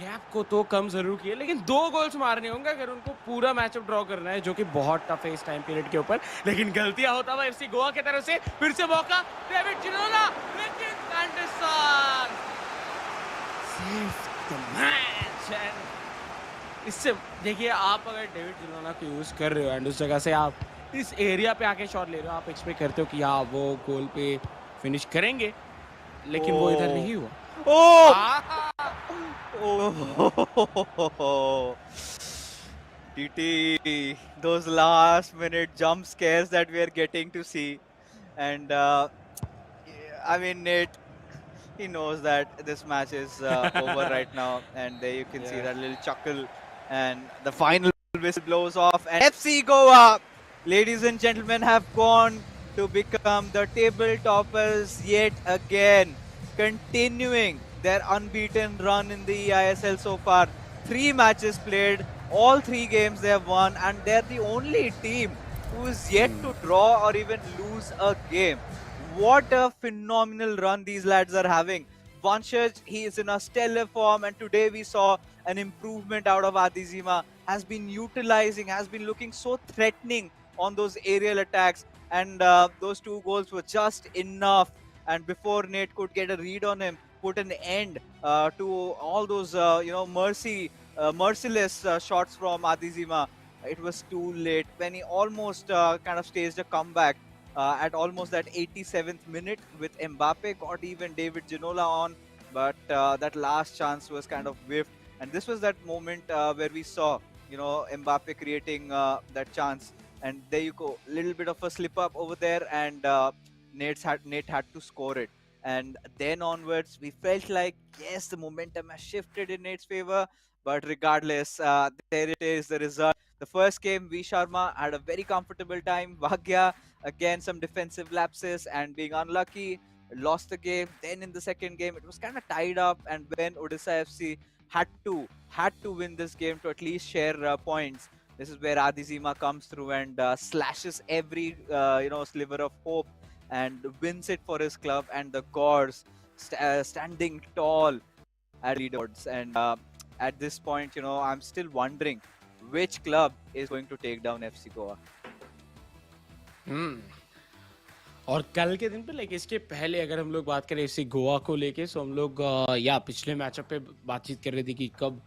गैप को तो कम जरूर किया, लेकिन 2 गोल्स मारने होंगे अगर उनको पूरा मैचअप ड्रॉ करना है, जो कि बहुत टफ है इस टाइम पीरियड के ऊपर. लेकिन गलतियां होता हुआ एफसी गोवा की तरफ से फिर से मौका, डेविड जिनोला, लेकिन Anderson save the match. And इससे देखिए, आप अगर डेविड जिनोला को यूज कर रहे हो एंड उस जगह से आप इस एरिया पे आके शॉट ले रहे हो, आप एक्सपेक्ट करते हो कि हाँ वो गोल पे फिनिश करेंगे, लेकिन वो इधर नहीं हुआ. Oh, DT, those last minute jump scares that we are getting to see. And yeah, I mean, Nate, he knows that this match is over right now. And there you can see that little chuckle. And the final whistle blows off. And FC Goa, ladies and gentlemen, have gone to become the table toppers yet again, continuing their unbeaten run in the eISL so far. 3 matches played, all 3 games they have won, and they're the only team who is yet to draw or even lose a game. What a phenomenal run these lads are having. Vanshaj, he is in a stellar form, and today we saw an improvement out of Adizima, has been utilizing, has been looking so threatening on those aerial attacks, and those 2 goals were just enough. And before Nate could get a read on him, put an end to all those merciless shots from Adizima. It was too late when he almost kind of staged a comeback at almost that 87th minute with Mbappe, got even David Ginola on, but that last chance was kind of whiffed. And this was that moment where we saw, Mbappe creating that chance, and there you go, little bit of a slip up over there, and Nate had to score it. And then onwards, we felt like, yes, the momentum has shifted in Nate's favor. But regardless, there it is, the result. The first game, V Sharma had a very comfortable time. Bhagya, again, some defensive lapses and being unlucky, lost the game. Then in the second game, it was kind of tied up. And when Odisha FC had to win this game to at least share points, this is where Adizima comes through and slashes every sliver of hope and wins it for his club, and the Gors standing tall at leaderboards. And at this point, I'm still wondering which club is going to take down FC Goa. और कल के दिन पे like इसके पहले अगर हम लोग बात करें एफसी गोवा को लेके, सो हम लोग या पिछले मैचअप पे बातचीत कर रहे थे कि कब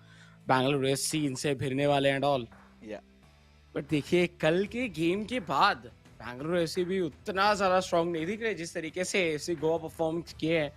बैंगलोर एफसी इनसे भिड़ने वाले एंड ऑल. बट देखिए, कल के गेम के बाद बैंगलोर एफसी भी उतना ज़्यादा स्ट्रॉन्ग नहीं दिख रहे जिस तरीके से एफसी गोवा परफॉर्म किए हैं.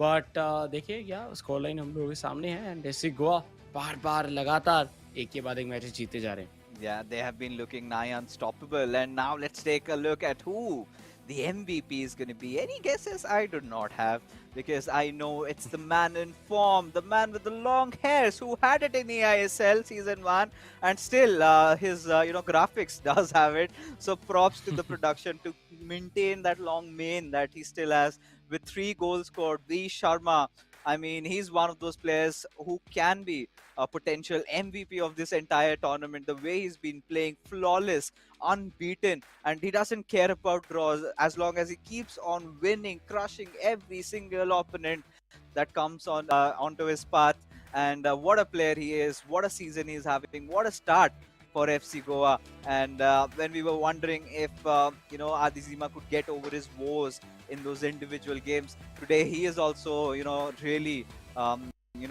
बट देखिए, या स्कोर लाइन हम लोगों के सामने है एंड एफसी गोवा बार बार लगातार एक के बाद एक मैच जीते जा रहे हैं. Yeah, they have been looking nigh unstoppable. And now let's take a look at who the MVP is going to be. Any guesses? I do not have, because I know it's the man in form, the man with the long hairs who had it in eISL season 1, and still his graphics does have it. So props to the production to maintain that long mane that he still has with 3 goals scored. V Sharma, I mean, he's one of those players who can be a potential MVP of this entire tournament. The way he's been playing, flawless, unbeaten, and he doesn't care about draws as long as he keeps on winning, crushing every single opponent that comes onto his path. And what a player he is! What a season he's having! What a start for FC Goa. And when we were wondering if Adizima could get over his woes in those individual games, today he is also really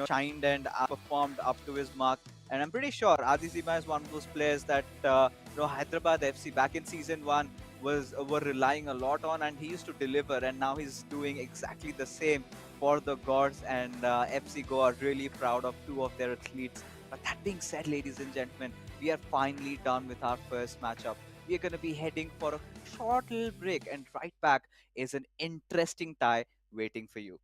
shined and performed up to his mark. And I'm pretty sure Adizima is one of those players that Hyderabad FC back in season 1 were relying a lot on, and he used to deliver. And now he's doing exactly the same for the gods. And FC Goa are really proud of two of their athletes. But that being said, ladies and gentlemen, we are finally done with our first matchup. We are going to be heading for a short little break, and right back is an interesting tie waiting for you.